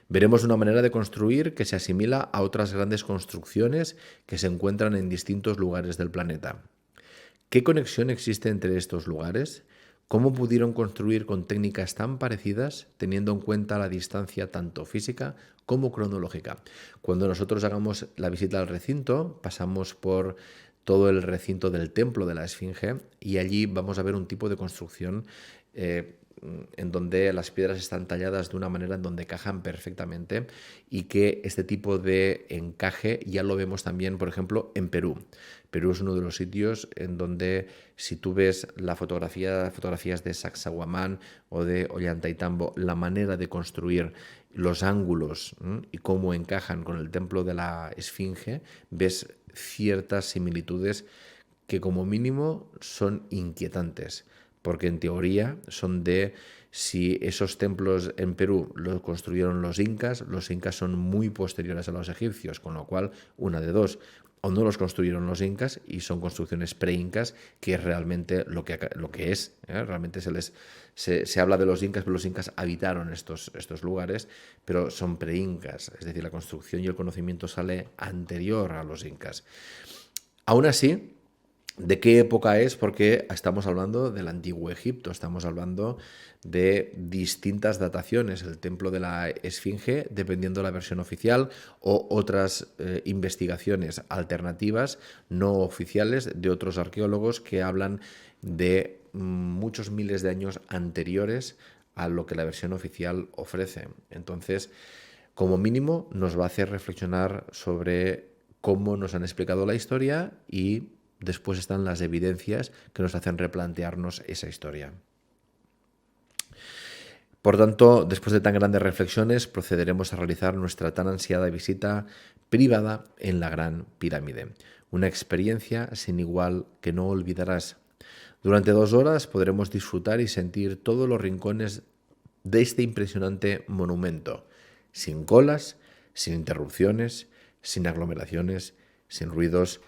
Veremos una manera de construir que se asimila a otras grandes construcciones que se encuentran en distintos lugares del planeta. ¿Qué conexión existe entre estos lugares? ¿Cómo pudieron construir con técnicas tan parecidas, teniendo en cuenta la distancia tanto física como cronológica? Cuando nosotros hagamos la visita al recinto, pasamos por todo el recinto del templo de la Esfinge y allí vamos a ver un tipo de construcción en donde las piedras están talladas de una manera en donde encajan perfectamente y que este tipo de encaje ya lo vemos también, por ejemplo, en Perú. Perú es uno de los sitios en donde si tú ves fotografías de Sacsayhuamán o de Ollantaytambo, la manera de construir los ángulos y cómo encajan con el templo de la Esfinge, ves ciertas similitudes que como mínimo son inquietantes, porque en teoría son de si esos templos en Perú los construyeron los incas son muy posteriores a los egipcios, con lo cual una de dos, o no los construyeron los incas y son construcciones pre-incas, que es realmente lo que es. Realmente se habla de los incas, pero los incas habitaron estos lugares, pero son pre-incas, es decir, la construcción y el conocimiento sale anterior a los incas. Aún así, ¿de qué época es? Porque estamos hablando del antiguo Egipto, estamos hablando de distintas dataciones, el templo de la Esfinge, dependiendo de la versión oficial, o otras investigaciones alternativas, no oficiales, de otros arqueólogos que hablan de muchos miles de años anteriores a lo que la versión oficial ofrece. Entonces, como mínimo, nos va a hacer reflexionar sobre cómo nos han explicado la historia y después están las evidencias que nos hacen replantearnos esa historia. Por tanto, después de tan grandes reflexiones, procederemos a realizar nuestra tan ansiada visita privada en la Gran Pirámide. Una experiencia sin igual que no olvidarás. Durante 2 horas podremos disfrutar y sentir todos los rincones de este impresionante monumento, sin colas, sin interrupciones, sin aglomeraciones, sin ruidos,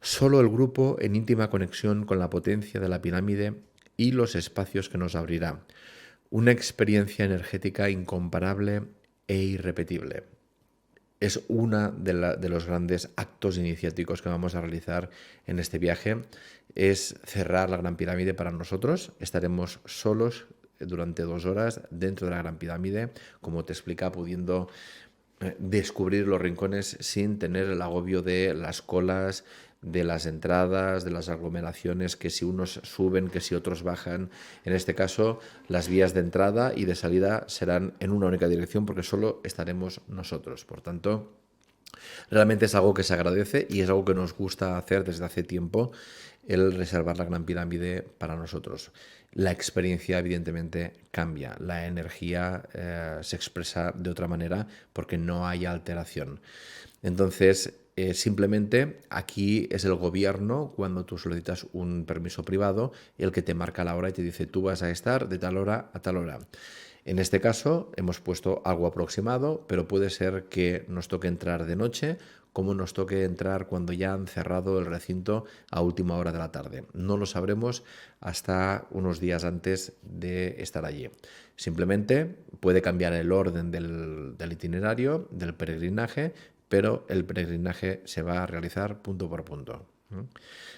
solo el grupo en íntima conexión con la potencia de la pirámide y los espacios que nos abrirá. Una experiencia energética incomparable e irrepetible. Es uno de los grandes actos iniciáticos que vamos a realizar en este viaje. Es cerrar la Gran Pirámide para nosotros. Estaremos solos durante 2 horas dentro de la Gran Pirámide, como te explica, pudiendo descubrir los rincones sin tener el agobio de las colas, de las entradas, de las aglomeraciones, que si unos suben, que si otros bajan. En este caso, las vías de entrada y de salida serán en una única dirección porque solo estaremos nosotros. Por tanto, realmente es algo que se agradece y es algo que nos gusta hacer desde hace tiempo, el reservar la Gran Pirámide para nosotros. La experiencia evidentemente cambia, la energía se expresa de otra manera porque no hay alteración. Entonces, simplemente aquí es el gobierno, cuando tú solicitas un permiso privado, el que te marca la hora y te dice tú vas a estar de tal hora a tal hora. En este caso hemos puesto algo aproximado, pero puede ser que nos toque entrar de noche, como nos toque entrar cuando ya han cerrado el recinto a última hora de la tarde. No lo sabremos hasta unos días antes de estar allí. Simplemente puede cambiar el orden del itinerario, del peregrinaje, pero el peregrinaje se va a realizar punto por punto.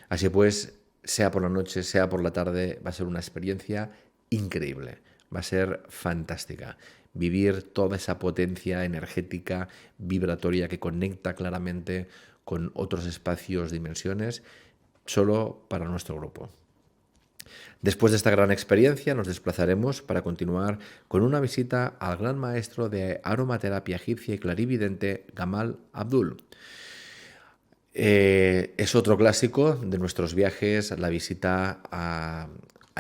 Así pues, sea por la noche, sea por la tarde, va a ser una experiencia increíble. Va a ser fantástica. Vivir toda esa potencia energética, vibratoria que conecta claramente con otros espacios, dimensiones, solo para nuestro grupo. Después de esta gran experiencia nos desplazaremos para continuar con una visita al gran maestro de aromaterapia egipcia y clarividente Gamal Abdul. Es otro clásico de nuestros viajes, la visita a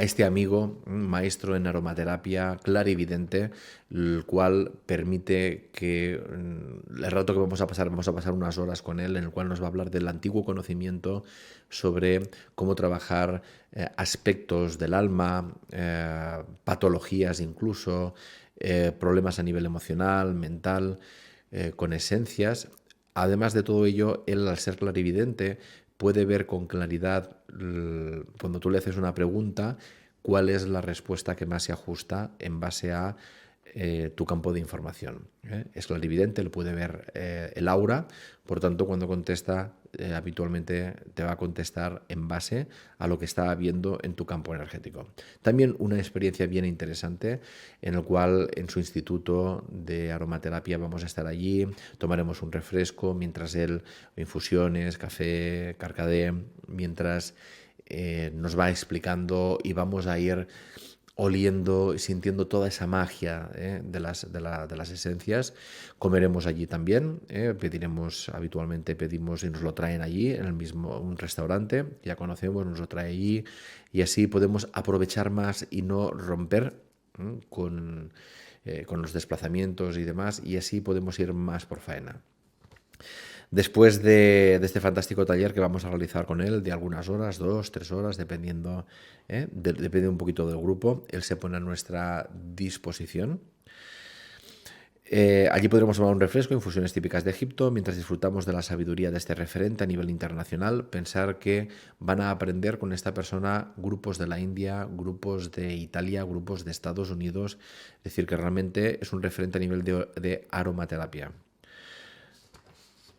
este amigo, un maestro en aromaterapia clarividente, el cual permite que el rato que vamos a pasar unas horas con él, en el cual nos va a hablar del antiguo conocimiento sobre cómo trabajar aspectos del alma, patologías incluso, problemas a nivel emocional, mental, con esencias. Además de todo ello, él, al ser clarividente, puede ver con claridad, cuando tú le haces una pregunta, cuál es la respuesta que más se ajusta en base a tu campo de información. Es clarividente, él puede ver el aura, por tanto, cuando contesta, habitualmente te va a contestar en base a lo que está viendo en tu campo energético. También una experiencia bien interesante, en el cual en su instituto de aromaterapia vamos a estar allí, tomaremos un refresco mientras él, infusiones, café, carcadé, mientras nos va explicando y vamos a ir oliendo y sintiendo toda esa magia de las esencias. Comeremos allí también, pedimos y nos lo traen allí, en el mismo un restaurante, ya conocemos, nos lo trae allí y así podemos aprovechar más y no romper con los desplazamientos y demás, y así podemos ir más por faena. Después de este fantástico taller que vamos a realizar con él, de algunas horas, 2, 3 horas, dependiendo, depende un poquito del grupo, él se pone a nuestra disposición. Allí podremos tomar un refresco, infusiones típicas de Egipto, mientras disfrutamos de la sabiduría de este referente a nivel internacional. Pensar que van a aprender con esta persona grupos de la India, grupos de Italia, grupos de Estados Unidos. Es decir, que realmente es un referente a nivel de aromaterapia,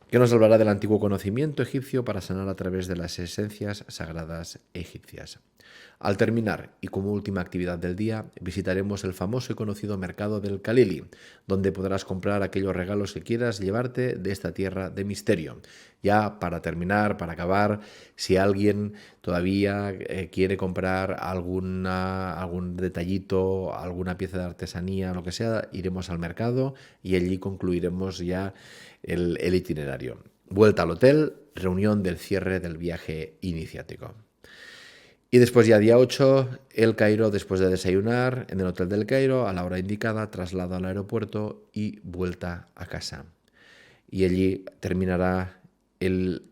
que nos hablará del antiguo conocimiento egipcio para sanar a través de las esencias sagradas egipcias. Al terminar, y como última actividad del día, visitaremos el famoso y conocido mercado del Khalili, donde podrás comprar aquellos regalos que quieras llevarte de esta tierra de misterio. Ya para terminar, para acabar, si alguien todavía quiere comprar algún detallito, alguna pieza de artesanía, lo que sea, iremos al mercado y allí concluiremos ya el itinerario. Vuelta al hotel, reunión del cierre del viaje iniciático. Y después ya día 8, el Cairo, después de desayunar en el Hotel del Cairo, a la hora indicada, traslado al aeropuerto y vuelta a casa. Y allí terminará el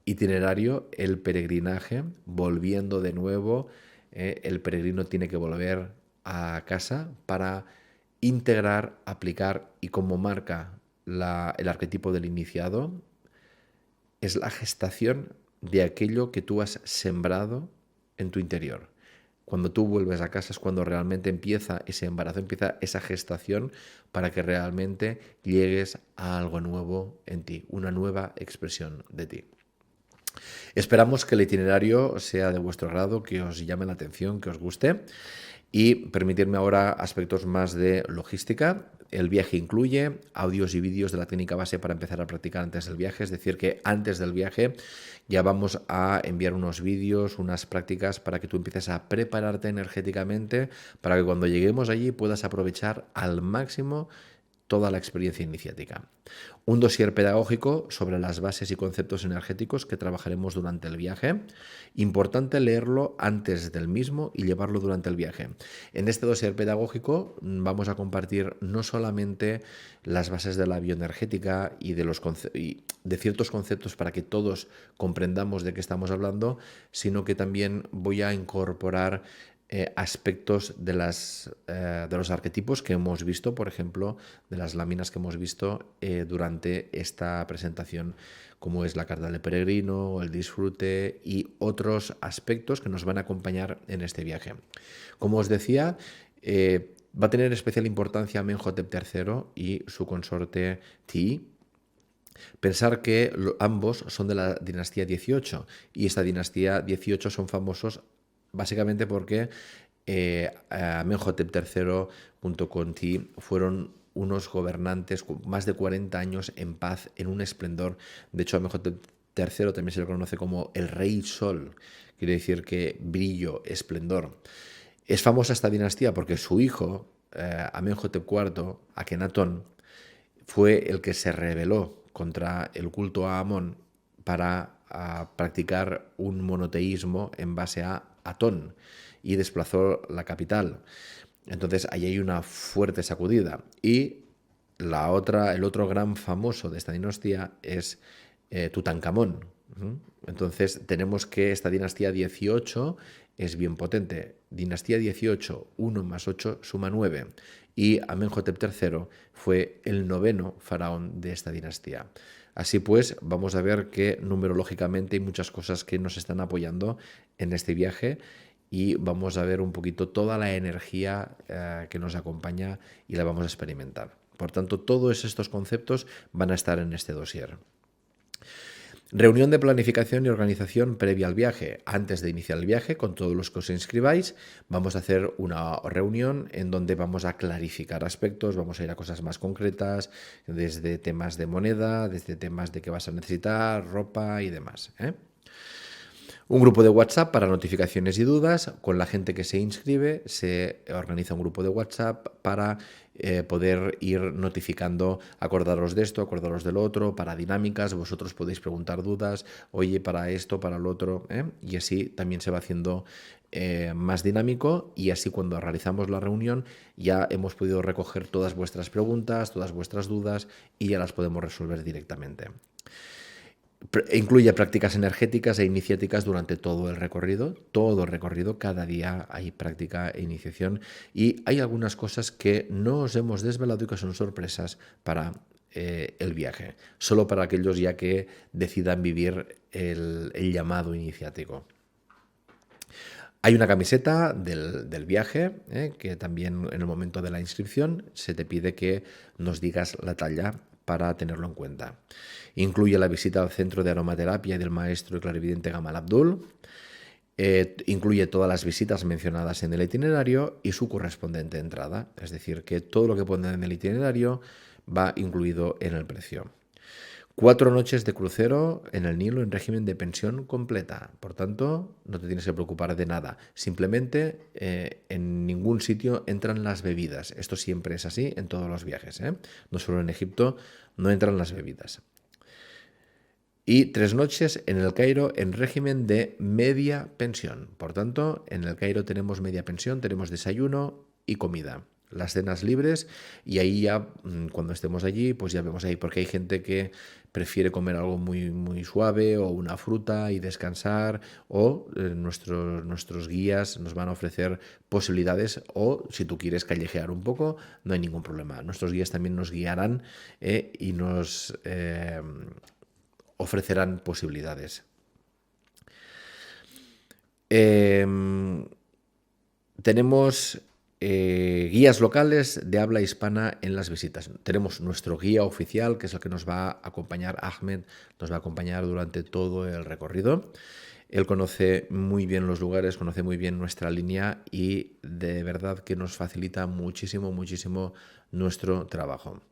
itinerario, el peregrinaje, volviendo de nuevo. El peregrino tiene que volver a casa para integrar, aplicar y como marca el arquetipo del iniciado, es la gestación de aquello que tú has sembrado en tu interior. Cuando tú vuelves a casa es cuando realmente empieza ese embarazo, empieza esa gestación para que realmente llegues a algo nuevo en ti, una nueva expresión de ti. Esperamos que el itinerario sea de vuestro agrado, que os llame la atención, que os guste. Y permitirme ahora aspectos más de logística. El viaje incluye audios y vídeos de la técnica base para empezar a practicar antes del viaje, es decir, que antes del viaje ya vamos a enviar unos vídeos, unas prácticas para que tú empieces a prepararte energéticamente, para que cuando lleguemos allí puedas aprovechar al máximo toda la experiencia iniciática. Un dossier pedagógico sobre las bases y conceptos energéticos que trabajaremos durante el viaje. Importante leerlo antes del mismo y llevarlo durante el viaje. En este dossier pedagógico vamos a compartir no solamente las bases de la bioenergética y de ciertos conceptos para que todos comprendamos de qué estamos hablando, sino que también voy a incorporar aspectos de los arquetipos que hemos visto, por ejemplo, de las láminas que hemos visto durante esta presentación, como es la carta del peregrino, el disfrute y otros aspectos que nos van a acompañar en este viaje. Como os decía, va a tener especial importancia Amenhotep III y su consorte Ti. Pensar que ambos son de la dinastía 18 y esta dinastía 18 son famosos básicamente porque Amenhotep III junto con Ti fueron unos gobernantes con más de 40 años en paz, en un esplendor. De hecho, Amenhotep III también se le conoce como el Rey Sol, quiere decir que brillo, esplendor. Es famosa esta dinastía porque su hijo, Amenhotep IV, Akenatón, fue el que se rebeló contra el culto a Amón para practicar un monoteísmo en base a Atón y desplazó la capital. Entonces ahí hay una fuerte sacudida. Y el otro gran famoso de esta dinastía es Tutankamón. Entonces tenemos que esta dinastía 18 es bien potente. Dinastía 18, 1 más 8 suma 9. Y Amenhotep III fue el noveno faraón de esta dinastía. Así pues, vamos a ver que numerológicamente hay muchas cosas que nos están apoyando en este viaje y vamos a ver un poquito toda la energía que nos acompaña y la vamos a experimentar. Por tanto, todos estos conceptos van a estar en este dossier. Reunión de planificación y organización previa al viaje. Antes de iniciar el viaje, con todos los que os inscribáis, vamos a hacer una reunión en donde vamos a clarificar aspectos, vamos a ir a cosas más concretas, desde temas de moneda, desde temas de qué vas a necesitar, ropa y demás. Un grupo de WhatsApp para notificaciones y dudas. Con la gente que se inscribe se organiza un grupo de WhatsApp para poder ir notificando, acordaros de esto, acordaros del otro, para dinámicas, vosotros podéis preguntar dudas, oye, para esto, para lo otro, y así también se va haciendo más dinámico y así cuando realizamos la reunión ya hemos podido recoger todas vuestras preguntas, todas vuestras dudas y ya las podemos resolver directamente. Incluye prácticas energéticas e iniciáticas durante todo el recorrido, cada día hay práctica e iniciación y hay algunas cosas que no os hemos desvelado y que son sorpresas para el viaje, solo para aquellos ya que decidan vivir el llamado iniciático. Hay una camiseta del viaje, que también en el momento de la inscripción se te pide que nos digas la talla para tenerlo en cuenta. Incluye la visita al centro de aromaterapia del maestro y clarividente Gamal Abdul. Incluye todas las visitas mencionadas en el itinerario y su correspondiente entrada. Es decir, que todo lo que pone en el itinerario va incluido en el precio. 4 noches de crucero en el Nilo en régimen de pensión completa. Por tanto, no te tienes que preocupar de nada. Simplemente en ningún sitio entran las bebidas. Esto siempre es así en todos los viajes. No solo en Egipto, no entran las bebidas. Y 3 noches en el Cairo en régimen de media pensión. Por tanto, en el Cairo tenemos media pensión, tenemos desayuno y comida. las cenas libres y ahí ya cuando estemos allí pues ya vemos ahí, porque hay gente que prefiere comer algo muy, muy suave o una fruta y descansar, o nuestros guías nos van a ofrecer posibilidades, o si tú quieres callejear un poco, no hay ningún problema. Nuestros guías también nos guiarán y nos ofrecerán posibilidades. Tenemos guías locales de habla hispana en las visitas. Tenemos nuestro guía oficial, que es el que nos va a acompañar, Ahmed, nos va a acompañar durante todo el recorrido. Él conoce muy bien los lugares, conoce muy bien nuestra línea y de verdad que nos facilita muchísimo, muchísimo nuestro trabajo.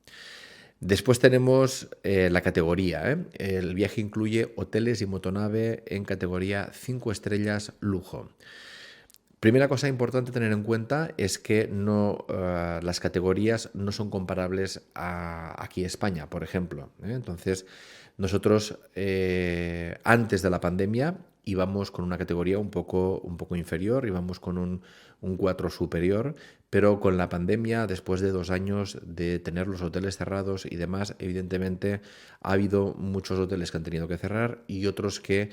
Después tenemos la categoría. El viaje incluye hoteles y motonave en categoría 5 estrellas lujo. Primera cosa importante a tener en cuenta es que las categorías no son comparables aquí en España, por ejemplo. Entonces, nosotros antes de la pandemia íbamos con una categoría un poco inferior, íbamos con un 4 superior, pero con la pandemia, después de 2 años de tener los hoteles cerrados y demás, evidentemente ha habido muchos hoteles que han tenido que cerrar y otros que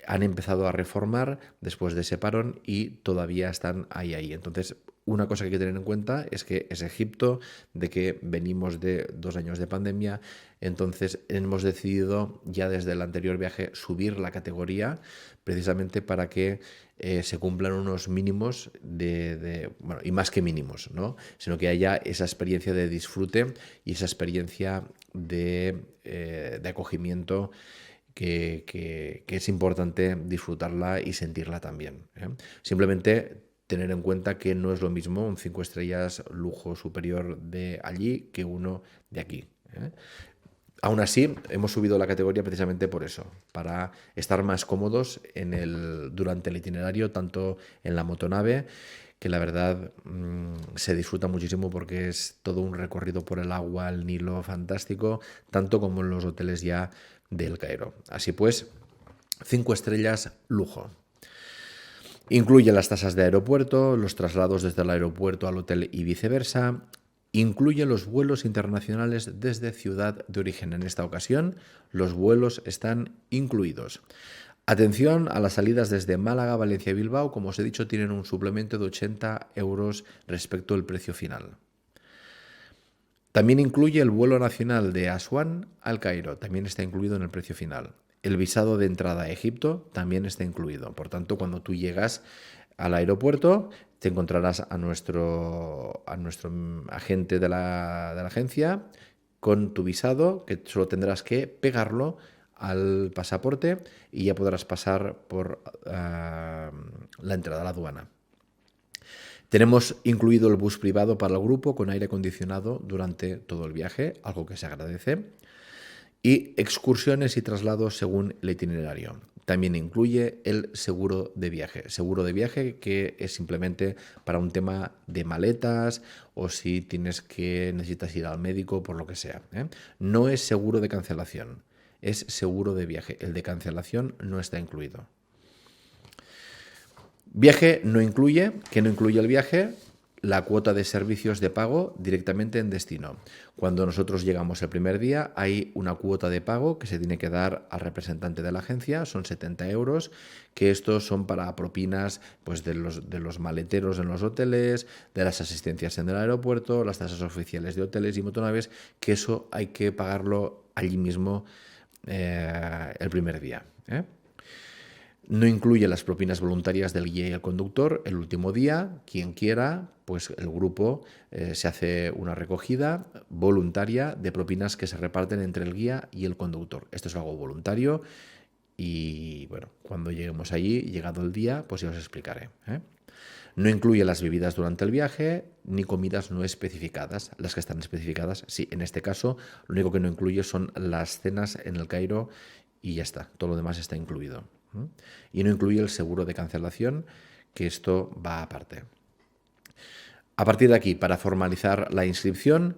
han empezado a reformar después de ese parón y todavía están ahí. Entonces, una cosa que hay que tener en cuenta es que es Egipto, de que venimos de 2 años de pandemia, entonces hemos decidido ya desde el anterior viaje subir la categoría precisamente para que se cumplan unos mínimos bueno, y más que mínimos, ¿no? Sino que haya esa experiencia de disfrute y esa experiencia de acogimiento que es importante disfrutarla y sentirla también. Simplemente tener en cuenta que no es lo mismo un 5 estrellas lujo superior de allí que uno de aquí. Aún así, hemos subido la categoría precisamente por eso, para estar más cómodos durante el itinerario, tanto en la motonave, que la verdad se disfruta muchísimo porque es todo un recorrido por el agua, el Nilo fantástico, tanto como en los hoteles ya del Cairo. Así pues, 5 estrellas lujo. Incluye las tasas de aeropuerto, los traslados desde el aeropuerto al hotel y viceversa. Incluye los vuelos internacionales desde ciudad de origen. En esta ocasión, los vuelos están incluidos. Atención a las salidas desde Málaga, Valencia y Bilbao. Como os he dicho, tienen un suplemento de 80 euros respecto al precio final. También incluye el vuelo nacional de Asuán al Cairo. También está incluido en el precio final. El visado de entrada a Egipto también está incluido. Por tanto, cuando tú llegas al aeropuerto, te encontrarás a nuestro agente de la agencia con tu visado, que solo tendrás que pegarlo al pasaporte y ya podrás pasar por la entrada a la aduana. Tenemos incluido el bus privado para el grupo con aire acondicionado durante todo el viaje, algo que se agradece. Y excursiones y traslados según el itinerario. También incluye el seguro de viaje. Seguro de viaje que es simplemente para un tema de maletas o si necesitas ir al médico por lo que sea. No es seguro de cancelación, es seguro de viaje. El de cancelación no está incluido. Viaje no incluye, ¿qué no incluye el viaje? La cuota de servicios de pago directamente en destino. Cuando nosotros llegamos el primer día, hay una cuota de pago que se tiene que dar al representante de la agencia, son 70 euros, que estos son para propinas pues, de los maleteros en los hoteles, de las asistencias en el aeropuerto, las tasas oficiales de hoteles y motonaves, que eso hay que pagarlo allí mismo el primer día. No incluye las propinas voluntarias del guía y el conductor. El último día, quien quiera, pues el grupo se hace una recogida voluntaria de propinas que se reparten entre el guía y el conductor. Esto es algo voluntario y bueno, cuando lleguemos allí, llegado el día, pues ya os explicaré. No incluye las bebidas durante el viaje ni comidas no especificadas. Las que están especificadas, sí, en este caso, lo único que no incluye son las cenas en el Cairo y ya está, todo lo demás está incluido. Y no incluye el seguro de cancelación, que esto va aparte. A partir de aquí, para formalizar la inscripción,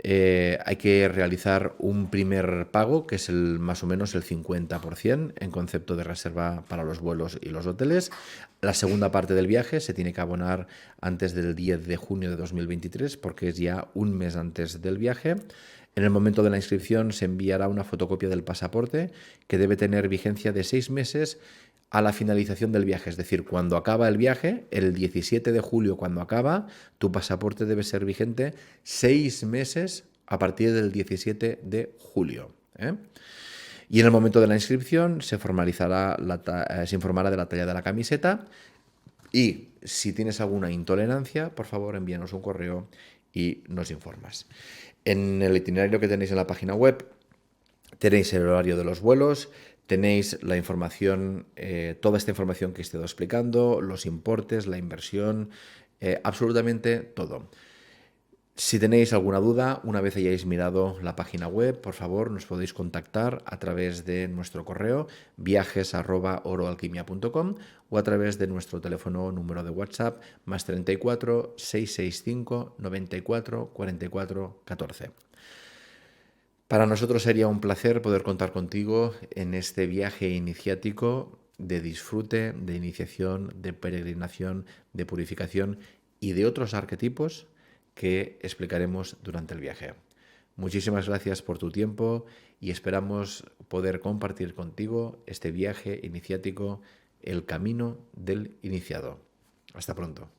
Hay que realizar un primer pago, que es más o menos el 50% en concepto de reserva para los vuelos y los hoteles. La segunda parte del viaje se tiene que abonar antes del 10 de junio de 2023, porque es ya un mes antes del viaje. En el momento de la inscripción se enviará una fotocopia del pasaporte, que debe tener vigencia de 6 meses a la finalización del viaje. Es decir, cuando acaba el viaje, el 17 de julio cuando acaba, tu pasaporte debe ser vigente 6 meses a partir del 17 de julio. Y en el momento de la inscripción se informará de la talla de la camiseta, y si tienes alguna intolerancia, por favor envíanos un correo y nos informas. En el itinerario que tenéis en la página web tenéis el horario de los vuelos, tenéis la información, toda esta información que he estado explicando, los importes, la inversión, absolutamente todo. Si tenéis alguna duda, una vez hayáis mirado la página web, por favor nos podéis contactar a través de nuestro correo viajes@oroalquimia.com o a través de nuestro teléfono número de WhatsApp +34 665 94 44 14. Para nosotros sería un placer poder contar contigo en este viaje iniciático de disfrute, de iniciación, de peregrinación, de purificación y de otros arquetipos que explicaremos durante el viaje. Muchísimas gracias por tu tiempo y esperamos poder compartir contigo este viaje iniciático, el camino del iniciado. Hasta pronto.